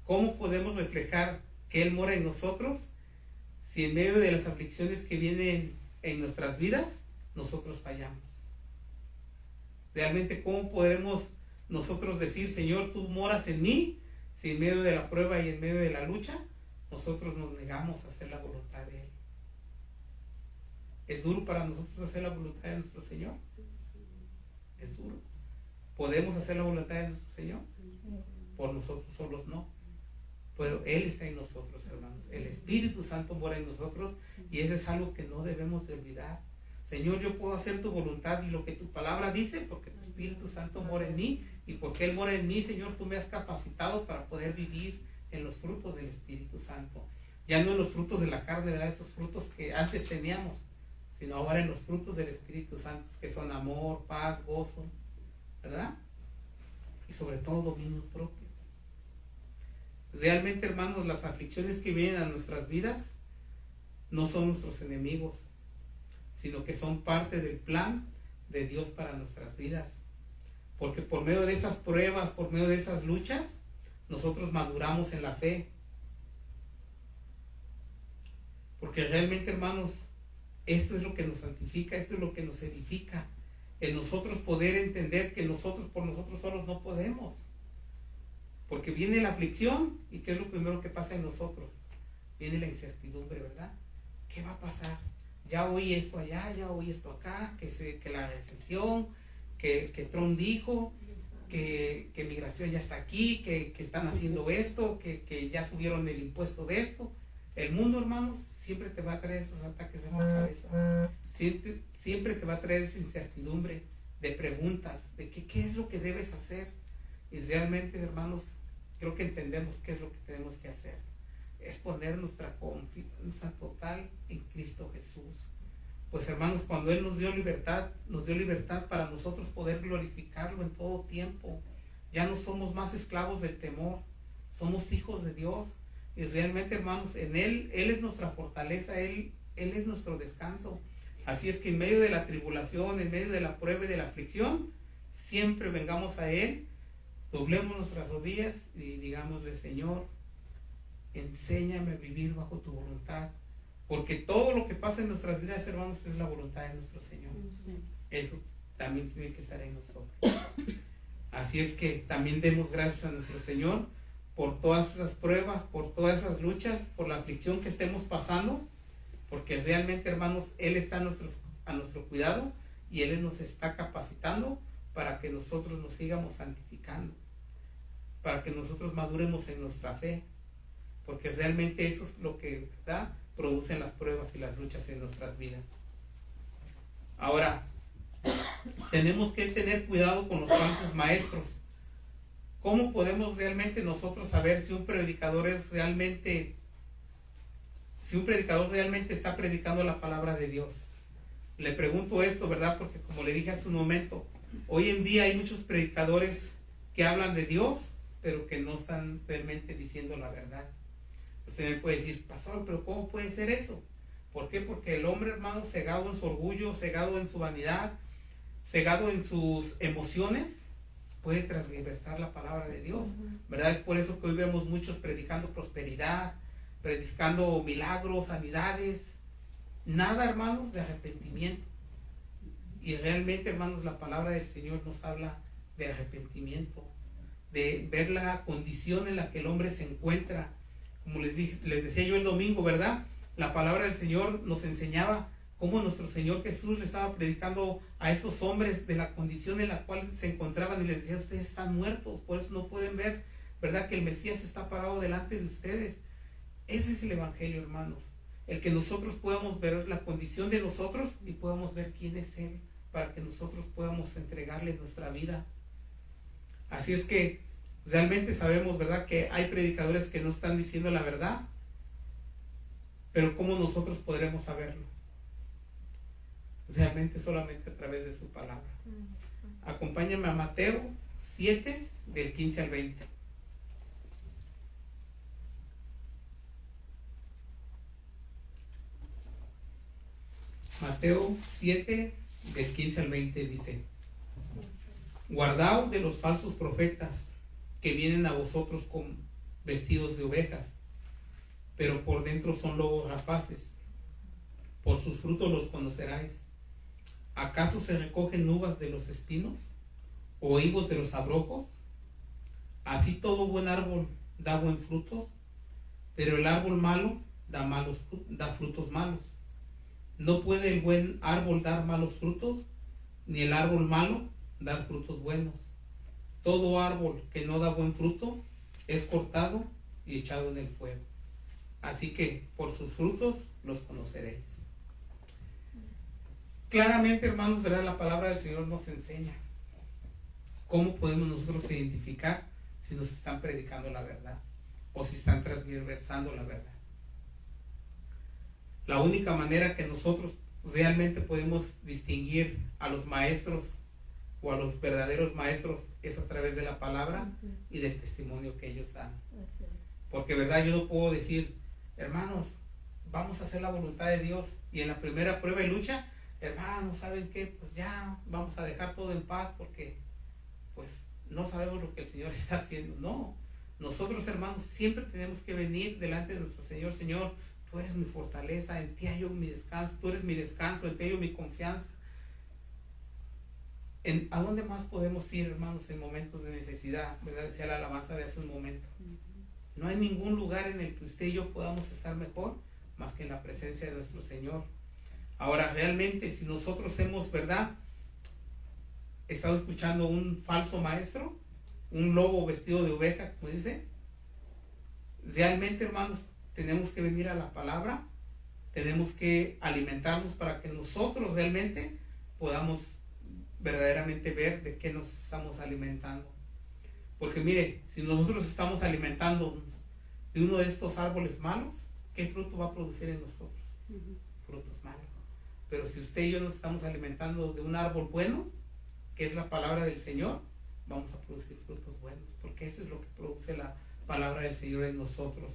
¿cómo podemos reflejar que Él mora en nosotros si en medio de las aflicciones que vienen en nuestras vidas, nosotros fallamos? Realmente, ¿cómo podremos nosotros decir, Señor, tú moras en mí, si en medio de la prueba y en medio de la lucha, nosotros nos negamos a hacer la voluntad de Él? ¿Es duro para nosotros hacer la voluntad de nuestro Señor? Es duro. ¿Podemos hacer la voluntad de nuestro Señor? Por nosotros solos no. Pero Él está en nosotros, hermanos. El Espíritu Santo mora en nosotros y eso es algo que no debemos de olvidar. Señor, yo puedo hacer tu voluntad y lo que tu palabra dice porque tu Espíritu Santo mora en mí, y porque Él mora en mí, Señor, tú me has capacitado para poder vivir en los frutos del Espíritu Santo. Ya no en los frutos de la carne, ¿verdad?, esos frutos que antes teníamos, sino ahora en los frutos del Espíritu Santo, que son amor, paz, gozo, ¿verdad? Y sobre todo dominio propio. Realmente, hermanos, las aflicciones que vienen a nuestras vidas no son nuestros enemigos, sino que son parte del plan de Dios para nuestras vidas. Porque por medio de esas pruebas, por medio de esas luchas, nosotros maduramos en la fe. Porque realmente, hermanos, esto es lo que nos santifica, esto es lo que nos edifica. En nosotros poder entender que nosotros por nosotros solos no podemos. Porque viene la aflicción, ¿y qué es lo primero que pasa en nosotros? Viene la incertidumbre, ¿verdad? ¿Qué va a pasar? Ya oí esto allá, ya oí esto acá, que la recesión, que Trump dijo, que migración ya está aquí, que están haciendo esto, que ya subieron el impuesto de esto. El mundo, hermanos, siempre te va a traer esos ataques en la cabeza. Siempre te va a traer esa incertidumbre de preguntas, de qué es lo que debes hacer. Y realmente, hermanos, creo que entendemos qué es lo que tenemos que hacer. Es poner nuestra confianza total en Cristo Jesús. Pues, hermanos, cuando Él nos dio libertad para nosotros poder glorificarlo en todo tiempo. Ya no somos más esclavos del temor, somos hijos de Dios. Y realmente, hermanos, en Él es nuestra fortaleza, Él es nuestro descanso. Así es que en medio de la tribulación, en medio de la prueba y de la aflicción, siempre vengamos a Él, doblemos nuestras rodillas y digámosle, Señor, enséñame a vivir bajo tu voluntad. Porque todo lo que pasa en nuestras vidas, hermanos, es la voluntad de nuestro Señor. Sí. Eso también tiene que estar en nosotros. Así es que también demos gracias a nuestro Señor por todas esas pruebas, por todas esas luchas, por la aflicción que estemos pasando, porque realmente, hermanos, Él está a nuestro cuidado y Él nos está capacitando para que nosotros nos sigamos santificando, para que nosotros maduremos en nuestra fe. porque realmente eso es lo que, ¿verdad?, producen las pruebas y las luchas en nuestras vidas. Ahora, tenemos que tener cuidado con los falsos maestros. ¿Cómo podemos realmente nosotros saber si un predicador realmente está predicando la palabra de Dios? Le pregunto esto, ¿verdad? Porque como le dije hace un momento, hoy en día hay muchos predicadores que hablan de Dios, pero que no están realmente diciendo la verdad. Usted me puede decir, pastor, pero ¿cómo puede ser eso? ¿Por qué? Porque el hombre, hermano, cegado en su orgullo, cegado en su vanidad, cegado en sus emociones, puede transversar la palabra de Dios, ¿verdad? Es por eso que hoy vemos muchos predicando prosperidad, predicando milagros, sanidades, nada, hermanos, de arrepentimiento. Y realmente, hermanos, la palabra del Señor nos habla de arrepentimiento, de ver la condición en la que el hombre se encuentra. Como les decía yo el domingo, ¿verdad? La palabra del Señor nos enseñaba cómo nuestro Señor Jesús le estaba predicando a estos hombres de la condición en la cual se encontraban y les decía, ustedes están muertos, por eso no pueden ver, ¿verdad?, que el Mesías está parado delante de ustedes. Ese es el Evangelio, hermanos. El que nosotros podamos ver la condición de nosotros y podamos ver quién es Él, para que nosotros podamos entregarle nuestra vida. Así es que realmente sabemos, ¿verdad?, que hay predicadores que no están diciendo la verdad, pero ¿cómo nosotros podremos saberlo? Realmente solamente a través de su palabra. Acompáñame a Mateo 7, del 15 al 20. Mateo 7, del 15 al 20 dice: guardaos de los falsos profetas que vienen a vosotros con vestidos de ovejas, pero por dentro son lobos rapaces. Por sus frutos los conoceráis. ¿Acaso se recogen uvas de los espinos o higos de los abrojos? Así todo buen árbol da buen fruto, pero el árbol malo da frutos malos. No puede el buen árbol dar malos frutos, ni el árbol malo dar frutos buenos. Todo árbol que no da buen fruto es cortado y echado en el fuego. Así que por sus frutos los conoceréis. Claramente, hermanos, ¿verdad?, la palabra del Señor nos enseña cómo podemos nosotros identificar si nos están predicando la verdad o si están transversando la verdad. La única manera que nosotros realmente podemos distinguir a los maestros o a los verdaderos maestros es a través de la palabra y del testimonio que ellos dan. Porque, ¿verdad?, yo no puedo decir, hermanos, vamos a hacer la voluntad de Dios, y en la primera prueba y lucha, hermanos, ¿saben qué? Pues ya vamos a dejar todo en paz porque pues no sabemos lo que el Señor está haciendo. No, nosotros, hermanos, siempre tenemos que venir delante de nuestro Señor. Señor, tú eres mi fortaleza, en ti hallo mi descanso, tú eres mi descanso, en ti hallo mi confianza. ¿A dónde más podemos ir, hermanos, en momentos de necesidad? ¿Verdad? Decía la alabanza de hace un momento. No hay ningún lugar en el que usted y yo podamos estar mejor más que en la presencia de nuestro Señor. Ahora, realmente, si nosotros hemos, ¿verdad?, estado escuchando un falso maestro, un lobo vestido de oveja, como dice, realmente, hermanos, tenemos que venir a la palabra, tenemos que alimentarnos para que nosotros realmente podamos verdaderamente ver de qué nos estamos alimentando. Porque mire, si nosotros estamos alimentando de uno de estos árboles malos, ¿qué fruto va a producir en nosotros? Frutos malos. Pero si usted y yo nos estamos alimentando de un árbol bueno, que es la palabra del Señor, vamos a producir frutos buenos, porque eso es lo que produce la palabra del Señor en nosotros.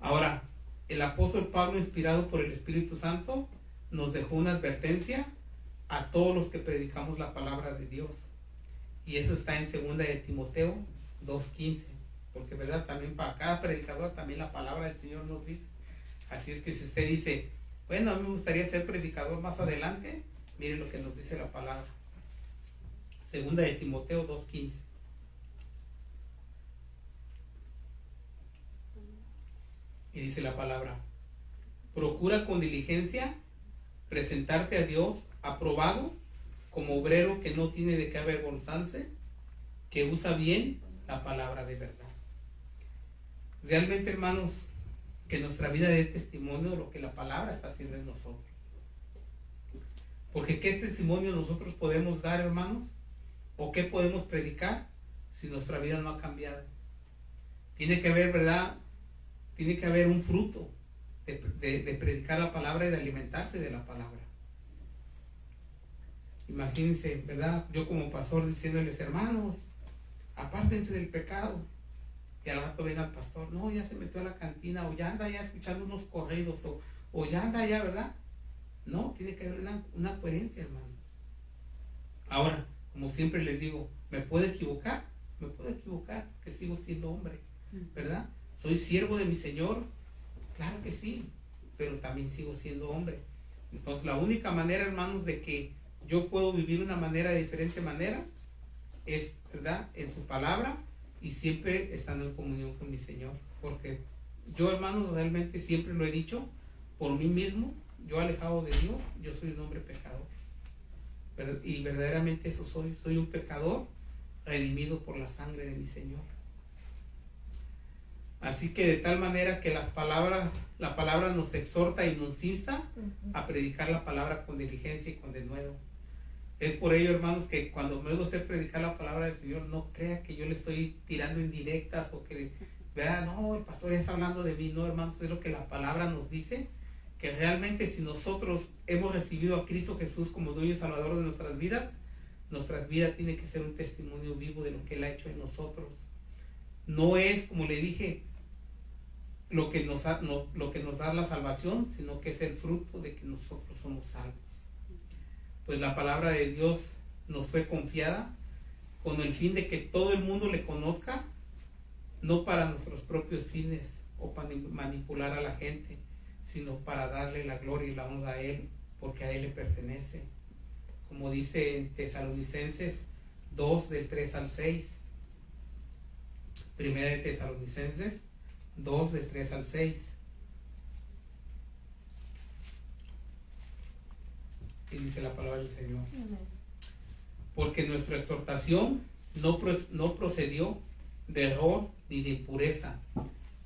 Ahora, el apóstol Pablo, inspirado por el Espíritu Santo, nos dejó una advertencia a todos los que predicamos la palabra de Dios. Y eso está en 2 de Timoteo 2:15, porque, ¿verdad?, también para cada predicador también la palabra del Señor nos dice. Así es que si usted dice, bueno, a mí me gustaría ser predicador más adelante, mire lo que nos dice la palabra. 2 de Timoteo 2:15. Y dice la palabra: procura con diligencia presentarte a Dios aprobado, como obrero que no tiene de qué avergonzarse, que usa bien la palabra de verdad. realmente, hermanos, que nuestra vida dé testimonio de lo que la palabra está haciendo en nosotros. Porque ¿qué testimonio nosotros podemos dar, hermanos? ¿O qué podemos predicar si nuestra vida no ha cambiado? Tiene que haber, ¿verdad? Tiene que haber un fruto de predicar la palabra y de alimentarse de la palabra. Imagínense, ¿verdad? Yo como pastor diciéndoles, hermanos, apártense del pecado. Y al rato viene al pastor, no, ya se metió a la cantina, o ya anda ya escuchando unos corridos, o ya anda ya, ¿verdad? No, tiene que haber una coherencia, hermano. Ahora, como siempre les digo, ¿me puedo equivocar? Me puedo equivocar, que sigo siendo hombre, ¿verdad? ¿Soy siervo de mi Señor? Claro que sí, pero también sigo siendo hombre. Entonces, la única manera, hermanos, de que yo puedo vivir una manera de diferente manera es, ¿verdad?, en su palabra y siempre estando en comunión con mi Señor. Porque yo, hermanos, realmente siempre lo he dicho, por mí mismo, yo alejado de Dios, yo soy un hombre pecador. Y verdaderamente eso soy un pecador redimido por la sangre de mi Señor. Así que de tal manera que la palabra nos exhorta y nos insta a predicar la palabra con diligencia y con denuedo. Es por ello, hermanos, que cuando me oiga usted predicar la palabra del Señor, no crea que yo le estoy tirando indirectas o que, vea, no, el pastor ya está hablando de mí. No, hermanos, es lo que la palabra nos dice, que realmente si nosotros hemos recibido a Cristo Jesús como dueño y salvador de nuestras vidas tiene que ser un testimonio vivo de lo que Él ha hecho en nosotros. No es, como le dije, lo que nos da la salvación, sino que es el fruto de que nosotros somos salvos. Pues la palabra de Dios nos fue confiada con el fin de que todo el mundo le conozca, no para nuestros propios fines o para manipular a la gente, sino para darle la gloria y la honra a Él, porque a Él le pertenece. Como dice en Tesalonicenses 2, del 3 al 6. Primera de Tesalonicenses 2, del 3 al 6. Y dice la palabra del Señor. Porque nuestra exhortación no procedió de error ni de impureza,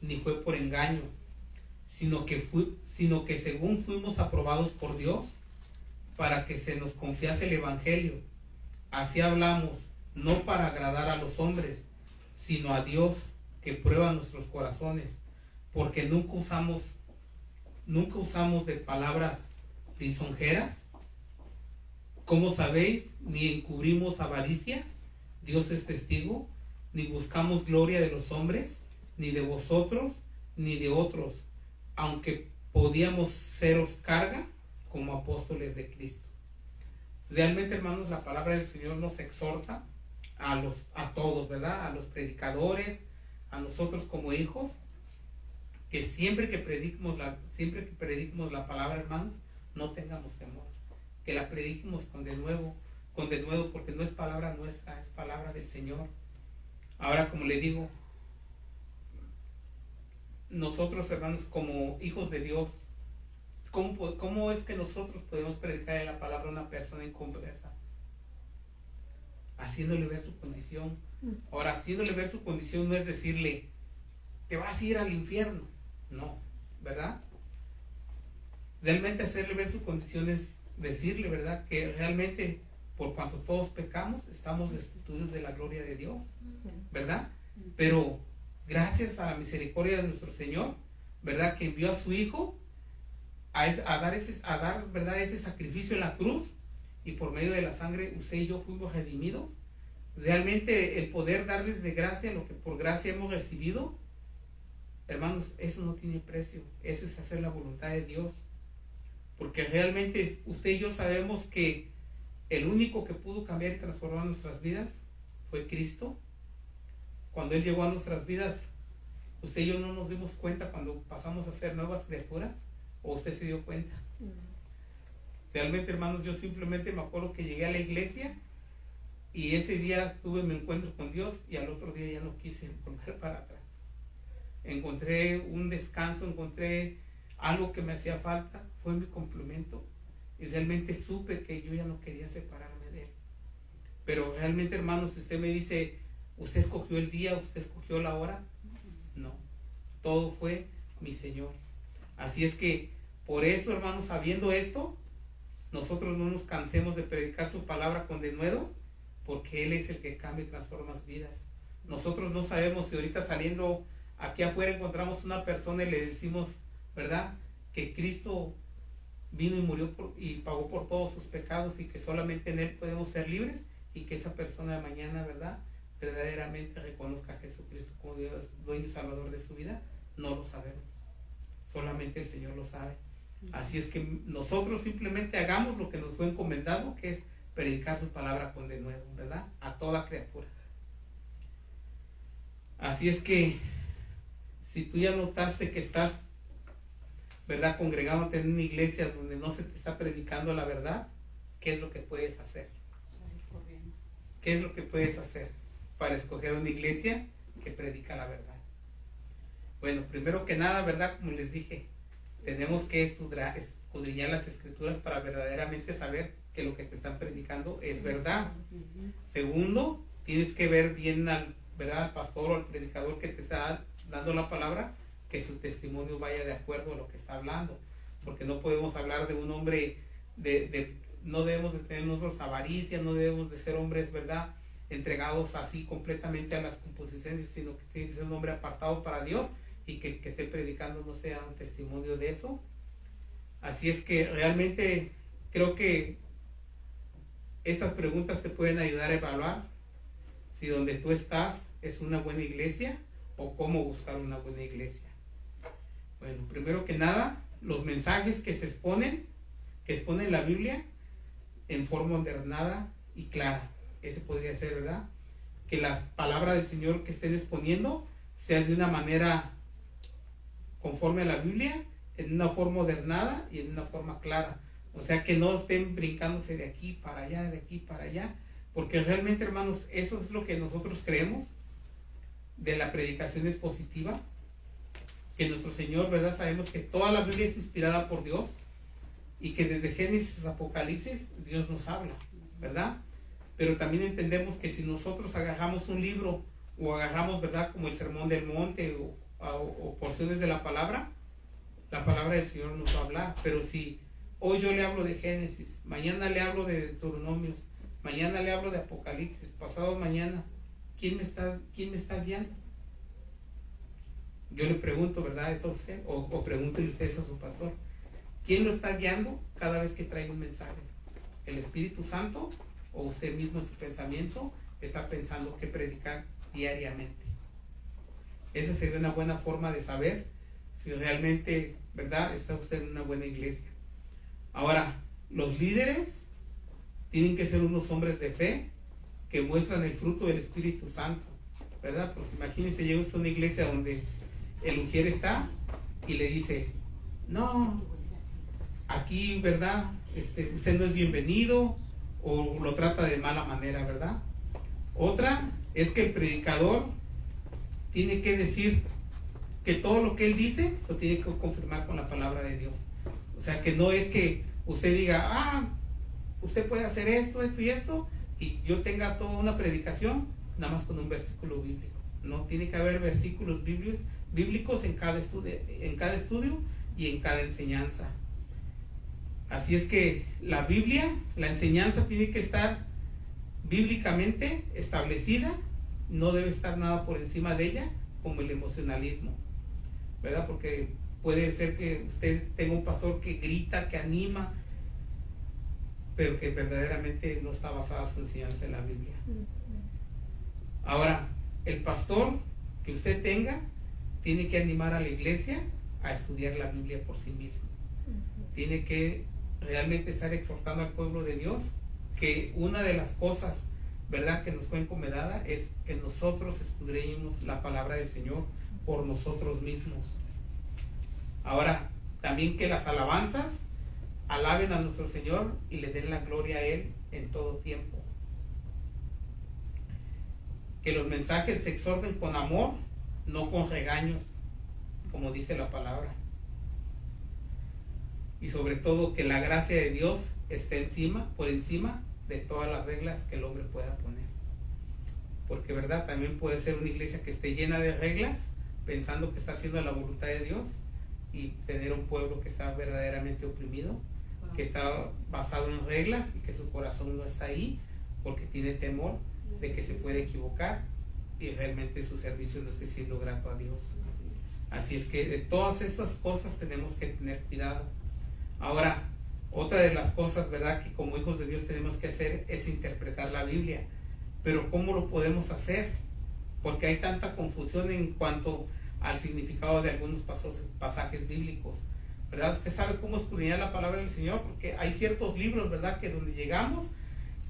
ni fue por engaño, sino que según fuimos aprobados por Dios, para que se nos confiase el Evangelio. Así hablamos, no para agradar a los hombres, sino a Dios, que prueba nuestros corazones, porque nunca usamos de palabras lisonjeras, como sabéis, ni encubrimos avaricia, Dios es testigo, ni buscamos gloria de los hombres, ni de vosotros, ni de otros, aunque podíamos seros carga como apóstoles de Cristo. Realmente, hermanos, la palabra del Señor nos exhorta a todos, ¿verdad? A los predicadores, a nosotros como hijos, que siempre que prediquemos la palabra, hermanos, no tengamos temor, que la prediquemos con denuedo, porque no es palabra nuestra, es palabra del Señor. Ahora, como le digo, nosotros, hermanos, como hijos de Dios, ¿cómo es que nosotros podemos predicar la palabra a una persona inconversa? Haciéndole ver su condición. Ahora, haciéndole ver su condición no es decirle, te vas a ir al infierno. No, ¿verdad? Realmente hacerle ver su condición es decirle, ¿verdad?, que realmente, por cuanto todos pecamos, estamos destituidos de la gloria de Dios, ¿verdad? Pero gracias a la misericordia de nuestro Señor, ¿verdad?, que envió a su Hijo a dar, ¿verdad?, ese sacrificio en la cruz, y por medio de la sangre usted y yo fuimos redimidos. Realmente el poder darles de gracia lo que por gracia hemos recibido, hermanos, eso no tiene precio. Eso es hacer la voluntad de Dios, porque realmente usted y yo sabemos que el único que pudo cambiar y transformar nuestras vidas fue Cristo. Cuando Él llegó a nuestras vidas, usted y yo no nos dimos cuenta cuando pasamos a ser nuevas criaturas, o usted se dio cuenta. Realmente, hermanos, yo simplemente me acuerdo que llegué a la iglesia y ese día tuve mi encuentro con Dios, y al otro día ya no quise volver para atrás. Encontré un descanso, encontré algo que me hacía falta, fue mi complemento, y realmente supe que yo ya no quería separarme de Él. Pero realmente, hermanos, si usted me dice, ¿usted escogió el día, usted escogió la hora? No, todo fue mi Señor. Así es que, por eso, hermanos, sabiendo esto, nosotros no nos cansemos de predicar su palabra con denuedo, porque Él es el que cambia y transforma vidas. Nosotros no sabemos si ahorita saliendo aquí afuera encontramos una persona y le decimos, ¿verdad?, que Cristo vino y murió y pagó por todos sus pecados y que solamente en Él podemos ser libres, y que esa persona de mañana, ¿verdad?, verdaderamente reconozca a Jesucristo como Dios, dueño y salvador de su vida. No lo sabemos, solamente el Señor lo sabe. Así es que nosotros simplemente hagamos lo que nos fue encomendado, que es predicar su palabra con denuedo, ¿verdad?, a toda criatura. Así es que si tú ya notaste que estás, ¿verdad?, congregándote en una iglesia donde no se te está predicando la verdad, ¿qué es lo que puedes hacer? ¿Qué es lo que puedes hacer para escoger una iglesia que predica la verdad? Bueno, primero que nada, ¿verdad?, como les dije, tenemos que escudriñar las escrituras para verdaderamente saber que lo que te están predicando es verdad. Segundo, tienes que ver bien ¿verdad?, al pastor o al predicador que te está dando la palabra, que su testimonio vaya de acuerdo a lo que está hablando, porque no podemos hablar de un hombre no debemos de tener nosotros avaricia, no debemos de ser hombres, ¿verdad?, entregados así completamente a las composiciones, sino que tiene que ser un hombre apartado para Dios, y que el que esté predicando no sea un testimonio de eso. Así es que realmente creo que estas preguntas te pueden ayudar a evaluar si donde tú estás es una buena iglesia o cómo buscar una buena iglesia. Bueno, primero que nada, los mensajes que expone la Biblia en forma ordenada y clara. Ese podría ser, ¿verdad?, que las palabras del Señor que estén exponiendo sean de una manera conforme a la Biblia, en una forma ordenada y en una forma clara. O sea, que no estén brincándose de aquí para allá, porque realmente, hermanos, eso es lo que nosotros creemos de la predicación expositiva, que nuestro Señor, ¿verdad?, sabemos que toda la Biblia es inspirada por Dios, y que desde Génesis a Apocalipsis Dios nos habla, ¿verdad? Pero también entendemos que si nosotros agarramos un libro o agarramos, ¿verdad?, como el Sermón del Monte o porciones de la palabra del Señor nos va a hablar. Pero si hoy yo le hablo de Génesis, mañana le hablo de Deuteronomios, mañana le hablo de Apocalipsis, pasado mañana, ¿quién me está guiando? Yo le pregunto, ¿verdad?, esto a usted, o pregúntenle ustedes a su pastor. ¿Quién lo está guiando cada vez que trae un mensaje? ¿El Espíritu Santo o usted mismo en su pensamiento está pensando qué predicar diariamente? Esa sería una buena forma de saber si realmente, ¿verdad?, está usted en una buena iglesia. Ahora, los líderes tienen que ser unos hombres de fe que muestran el fruto del Espíritu Santo, ¿verdad? Porque imagínense, llega usted a una iglesia donde el ujier está y le dice, no, aquí, ¿verdad?, usted no es bienvenido, o lo trata de mala manera, ¿verdad? Otra es que el predicador tiene que decir que todo lo que él dice lo tiene que confirmar con la palabra de Dios. O sea, que no es que usted diga, usted puede hacer esto y esto, y yo tenga toda una predicación nada más con un versículo bíblico. No, tiene que haber versículos bíblicos en cada estudio y en cada enseñanza. Así es que la Biblia, la enseñanza tiene que estar bíblicamente establecida, no debe estar nada por encima de ella, como el emocionalismo, ¿verdad? Porque puede ser que usted tenga un pastor que grita, que anima, pero que verdaderamente no está basada su enseñanza en la Biblia. Ahora, el pastor que usted tenga tiene que animar a la iglesia a estudiar la Biblia por sí mismo. Tiene que realmente estar exhortando al pueblo de Dios que una de las cosas, ¿verdad?, que nos fue encomendada es que nosotros escudriñemos la palabra del Señor por nosotros mismos. Ahora, también que las alabanzas alaben a nuestro Señor y le den la gloria a Él en todo tiempo. Que los mensajes se exhorten con amor, no con regaños, como dice la palabra. Y sobre todo que la gracia de Dios esté por encima de todas las reglas que el hombre pueda poner. Porque, ¿verdad?, también puede ser una iglesia que esté llena de reglas, pensando que está haciendo la voluntad de Dios y tener un pueblo que está verdaderamente oprimido, que está basado en reglas y que su corazón no está ahí porque tiene temor de que se puede equivocar y realmente su servicio no esté siendo grato a Dios. Así es que de todas estas cosas tenemos que tener cuidado. Ahora, otra de las cosas, ¿verdad?, que como hijos de Dios tenemos que hacer es interpretar la Biblia. Pero ¿cómo lo podemos hacer? Porque hay tanta confusión en cuanto al significado de algunos pasajes bíblicos, ¿verdad? Usted sabe cómo escudriñar la palabra del Señor, porque hay ciertos libros, ¿verdad?, que donde llegamos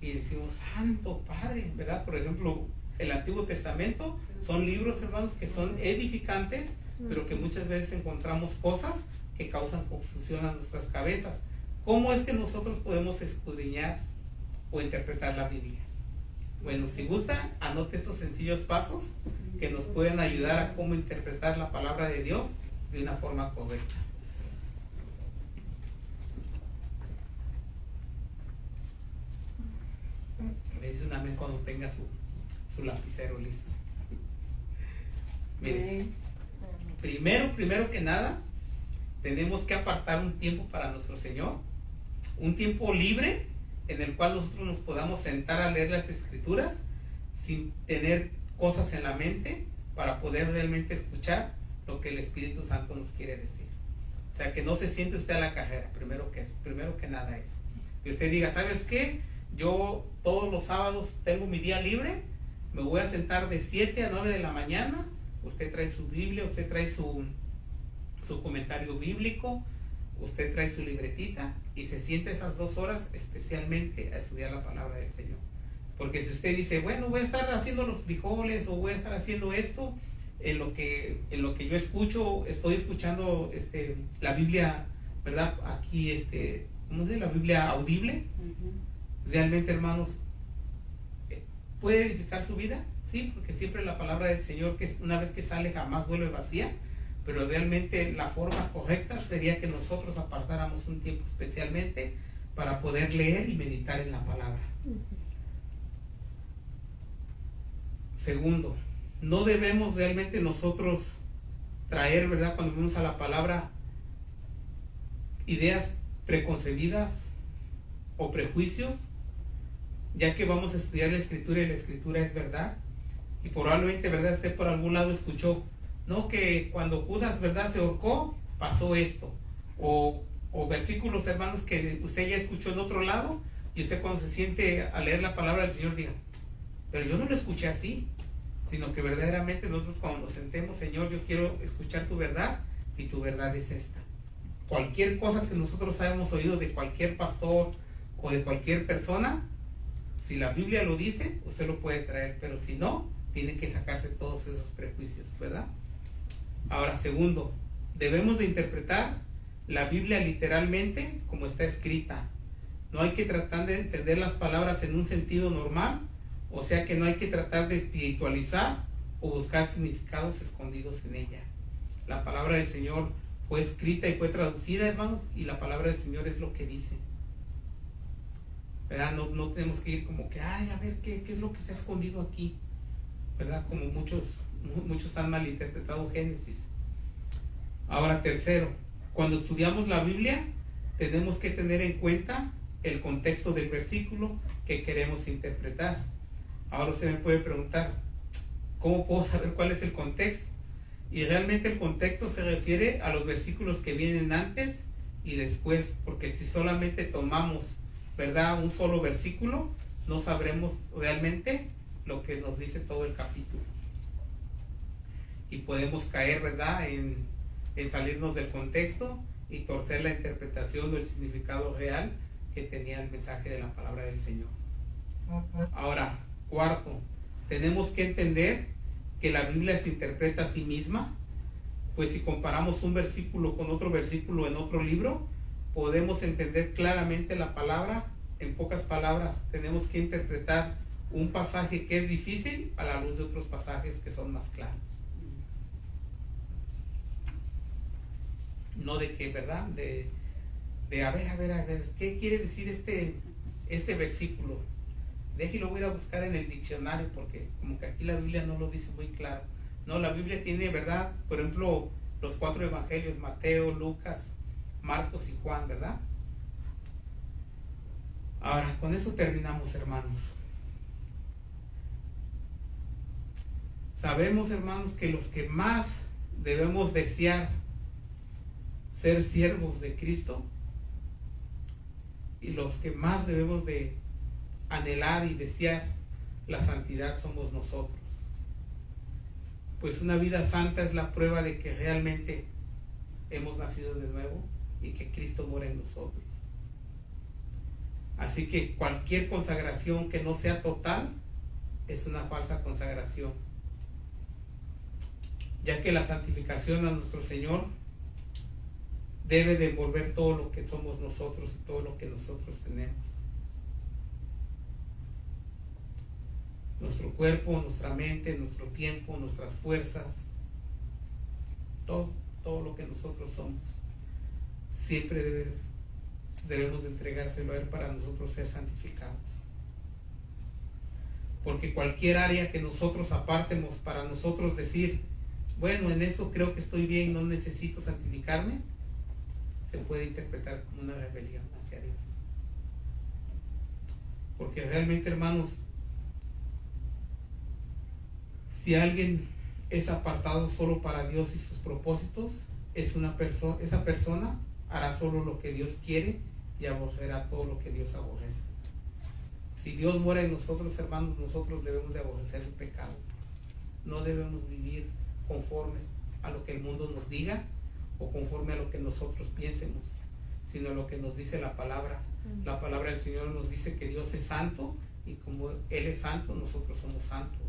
y decimos, Santo Padre, ¿verdad? Por ejemplo, el Antiguo Testamento son libros, hermanos, que son edificantes, pero que muchas veces encontramos cosas que causan confusión a nuestras cabezas. ¿Cómo es que nosotros podemos escudriñar o interpretar la Biblia? Bueno, si gusta, anote estos sencillos pasos que nos pueden ayudar a cómo interpretar la palabra de Dios de una forma correcta. Me dice un amén cuando tenga su lapicero listo. Miren, primero que nada, tenemos que apartar un tiempo para nuestro Señor, un tiempo libre en el cual nosotros nos podamos sentar a leer las Escrituras sin tener cosas en la mente, para poder realmente escuchar lo que el Espíritu Santo nos quiere decir. O sea, que no se siente usted a la cajera, primero que nada eso. Y usted diga, ¿sabes qué? Yo todos los sábados tengo mi día libre, me voy a sentar de 7 a 9 de la mañana, usted trae su Biblia, usted trae su comentario bíblico, usted trae su libretita y se sienta esas 2 horas especialmente a estudiar la palabra del Señor. Porque si usted dice, bueno, voy a estar haciendo los frijoles o voy a estar haciendo esto, en lo que yo escucho, estoy escuchando la Biblia, ¿verdad? Aquí, ¿cómo se dice? La Biblia audible. Realmente, hermanos, ¿puede edificar su vida? Sí, porque siempre la palabra del Señor, que una vez que sale jamás vuelve vacía, pero realmente la forma correcta sería que nosotros apartáramos un tiempo especialmente para poder leer y meditar en la palabra. Segundo, no debemos realmente nosotros traer, ¿verdad?, cuando vemos a la palabra, ideas preconcebidas o prejuicios, ya que vamos a estudiar la Escritura y la Escritura es verdad. Y probablemente, ¿verdad?, usted por algún lado escuchó, no, que cuando Judas, ¿verdad?, se ahorcó, pasó esto. O versículos, hermanos, que usted ya escuchó en otro lado, y usted cuando se siente a leer la palabra del Señor diga, pero yo no lo escuché así, sino que verdaderamente nosotros cuando nos sentemos, Señor, yo quiero escuchar tu verdad, y tu verdad es esta. Cualquier cosa que nosotros hayamos oído de cualquier pastor o de cualquier persona, si la Biblia lo dice, usted lo puede traer, pero si no, tiene que sacarse todos esos prejuicios, ¿verdad? Ahora, segundo, debemos de interpretar la Biblia literalmente como está escrita. No hay que tratar de entender las palabras en un sentido normal, o sea que no hay que tratar de espiritualizar o buscar significados escondidos en ella. La palabra del Señor fue escrita y fue traducida, hermanos, y la palabra del Señor es lo que dice. ¿Verdad? No tenemos que ir como que, ay, a ver, ¿qué es lo que está escondido aquí? ¿Verdad? Como muchos han malinterpretado Génesis. Ahora, tercero, cuando estudiamos la Biblia, tenemos que tener en cuenta el contexto del versículo que queremos interpretar. Ahora usted me puede preguntar, ¿cómo puedo saber cuál es el contexto? Y realmente el contexto se refiere a los versículos que vienen antes y después, porque si solamente tomamos, ¿verdad?, un solo versículo, no sabremos realmente lo que nos dice todo el capítulo. Y podemos caer, ¿verdad?, en salirnos del contexto y torcer la interpretación o el significado real que tenía el mensaje de la palabra del Señor. Ahora, cuarto, tenemos que entender que la Biblia se interpreta a sí misma, pues si comparamos un versículo con otro versículo en otro libro, podemos entender claramente la palabra. En pocas palabras, tenemos que interpretar un pasaje que es difícil a la luz de otros pasajes que son más claros. No de que, ¿verdad?, de a ver, ¿qué quiere decir este versículo? Déjelo, voy a ir a buscar en el diccionario, porque como que aquí la Biblia no lo dice muy claro. No, la Biblia tiene, ¿verdad? Por ejemplo, los 4 evangelios, Mateo, Lucas, Marcos y Juan, ¿verdad? Ahora, con eso terminamos, hermanos. Sabemos, hermanos, que los que más debemos desear ser siervos de Cristo y los que más debemos de anhelar y desear la santidad somos nosotros. Pues una vida santa es la prueba de que realmente hemos nacido de nuevo y que Cristo mora en nosotros. Así que cualquier consagración que no sea total es una falsa consagración, ya que la santificación a nuestro Señor debe de envolver todo lo que somos nosotros y todo lo que nosotros tenemos. Nuestro cuerpo, nuestra mente, nuestro tiempo, nuestras fuerzas, todo lo que nosotros somos, siempre debemos de entregárselo a Él para nosotros ser santificados. Porque cualquier área que nosotros apartemos para nosotros decir, bueno, en esto creo que estoy bien, no necesito santificarme, se puede interpretar como una rebelión hacia Dios. Porque realmente, hermanos, si alguien es apartado solo para Dios y sus propósitos, esa persona hará solo lo que Dios quiere y aborrecerá todo lo que Dios aborrece. Si Dios mora en nosotros, hermanos, nosotros debemos de aborrecer el pecado. No debemos vivir conformes a lo que el mundo nos diga o conforme a lo que nosotros piensemos, sino a lo que nos dice la palabra. La palabra del Señor nos dice que Dios es santo y como Él es santo, nosotros somos santos.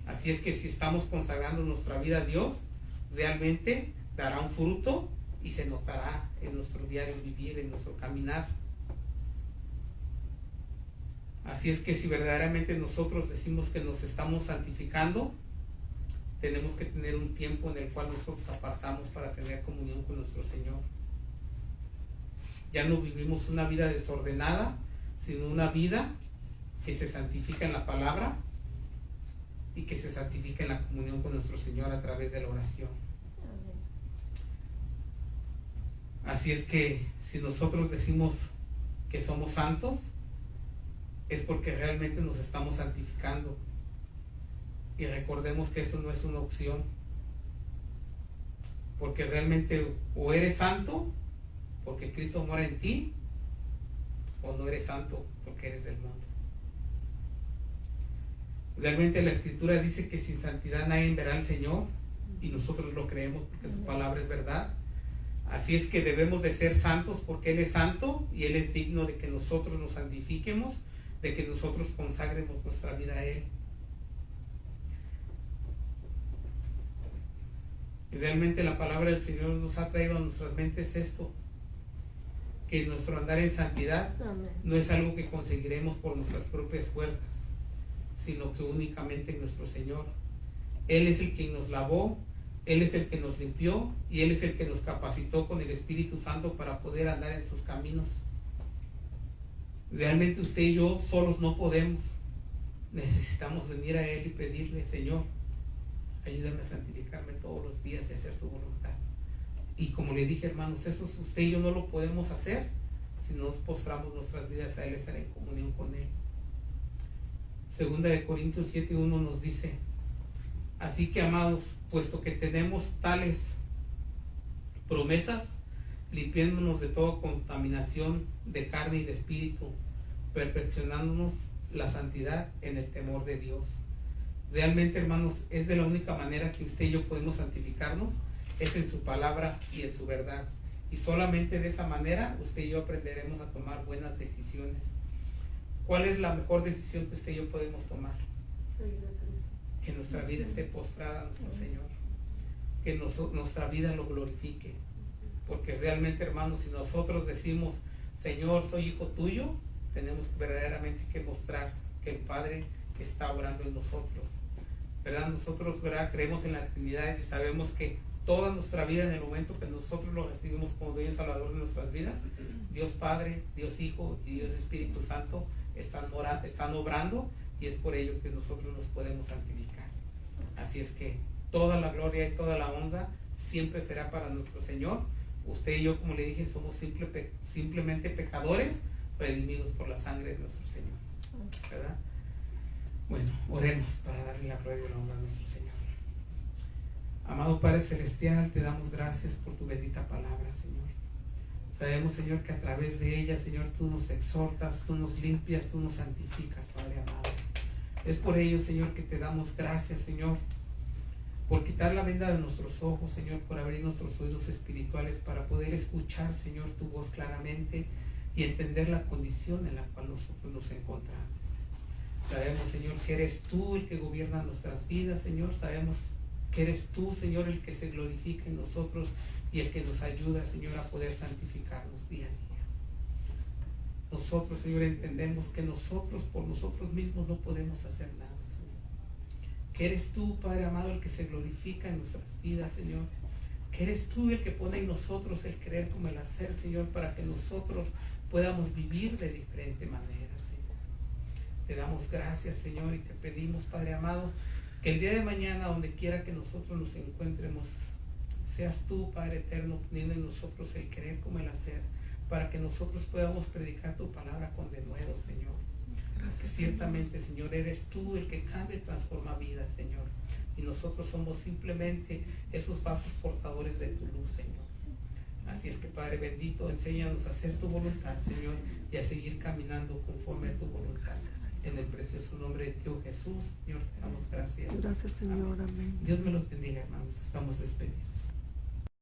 Así es que si estamos consagrando nuestra vida a Dios, realmente dará un fruto y se notará en nuestro diario vivir, en nuestro caminar. Así es que si verdaderamente nosotros decimos que nos estamos santificando, tenemos que tener un tiempo en el cual nosotros apartamos para tener comunión con nuestro Señor. Ya no vivimos una vida desordenada, sino una vida que se santifica en la palabra y que se santifica en la comunión con nuestro Señor a través de la oración. Así es que si nosotros decimos que somos santos, es porque realmente nos estamos santificando. Y recordemos que esto no es una opción, porque realmente o eres santo porque Cristo mora en ti, o no eres santo porque eres del mundo. Realmente la Escritura dice que sin santidad nadie verá al Señor, y nosotros lo creemos porque su palabra es verdad. Así es que debemos de ser santos porque Él es santo y Él es digno de que nosotros nos santifiquemos, de que nosotros consagremos nuestra vida a Él. Y realmente la palabra del Señor nos ha traído a nuestras mentes esto, que nuestro andar en santidad no es algo que conseguiremos por nuestras propias fuerzas, sino que únicamente en nuestro Señor. Él es el quien nos lavó, Él es el que nos limpió y Él es el que nos capacitó con el Espíritu Santo para poder andar en sus caminos. Realmente usted y yo solos no podemos. Necesitamos venir a Él y pedirle, Señor, ayúdame a santificarme todos los días y hacer tu voluntad. Y como le dije, hermanos, eso usted y yo no lo podemos hacer si no nos postramos nuestras vidas a Él, estar en comunión con Él. Segunda de Corintios 7:1 nos dice, así que, amados, puesto que tenemos tales promesas, limpiémonos de toda contaminación de carne y de espíritu, perfeccionándonos la santidad en el temor de Dios. Realmente, hermanos, es de la única manera que usted y yo podemos santificarnos, es en su palabra y en su verdad. Y solamente de esa manera usted y yo aprenderemos a tomar buenas decisiones. ¿Cuál es la mejor decisión que usted y yo podemos tomar? Que nuestra vida esté postrada a nuestro Señor, que nuestra vida lo glorifique, porque realmente, hermanos, si nosotros decimos, Señor, soy hijo tuyo, tenemos verdaderamente que mostrar que el Padre está obrando en nosotros, ¿verdad? Nosotros, ¿verdad?, creemos en la Trinidad y sabemos que toda nuestra vida, en el momento que nosotros lo recibimos como Dueño y Salvador de nuestras vidas, Dios Padre, Dios Hijo y Dios Espíritu Santo están obrando, y es por ello que nosotros nos podemos santificar. Así es que toda la gloria y toda la honra siempre será para nuestro Señor. Usted y yo, como le dije, somos simplemente pecadores redimidos por la sangre de nuestro Señor, ¿verdad? Bueno, oremos para darle la gloria y la honra a nuestro Señor. Amado Padre Celestial, te damos gracias por tu bendita palabra, Señor. Sabemos, Señor, que a través de ella, Señor, tú nos exhortas, tú nos limpias, tú nos santificas, Padre amado. Es por ello, Señor, que te damos gracias, Señor, por quitar la venda de nuestros ojos, Señor, por abrir nuestros oídos espirituales para poder escuchar, Señor, tu voz claramente y entender la condición en la cual nosotros nos encontramos. Sabemos, Señor, que eres tú el que gobierna nuestras vidas, Señor. Sabemos que eres tú, Señor, el que se glorifica en nosotros y el que nos ayuda, Señor, a poder santificarnos día a día. Nosotros, Señor, entendemos que nosotros por nosotros mismos no podemos hacer nada, Señor. Que eres tú, Padre amado, el que se glorifica en nuestras vidas, Señor. Que eres tú el que pone en nosotros el querer como el hacer, Señor, para que nosotros podamos vivir de diferente manera, Señor. Te damos gracias, Señor, y te pedimos, Padre amado, que el día de mañana, donde quiera que nosotros nos encuentremos, seas tú, Padre eterno, poniendo en nosotros el querer como el hacer, para que nosotros podamos predicar tu palabra con denuedo, Señor. Gracias, ciertamente, Señor, eres tú el que cambia y transforma vidas, Señor. Y nosotros somos simplemente esos vasos portadores de tu luz, Señor. Así es que, Padre bendito, enséñanos a hacer tu voluntad, Señor, y a seguir caminando conforme a tu voluntad. En el precioso nombre de Dios Jesús, Señor, te damos gracias. Gracias, Señor. Amén. Dios me los bendiga, hermanos. Estamos despedidos.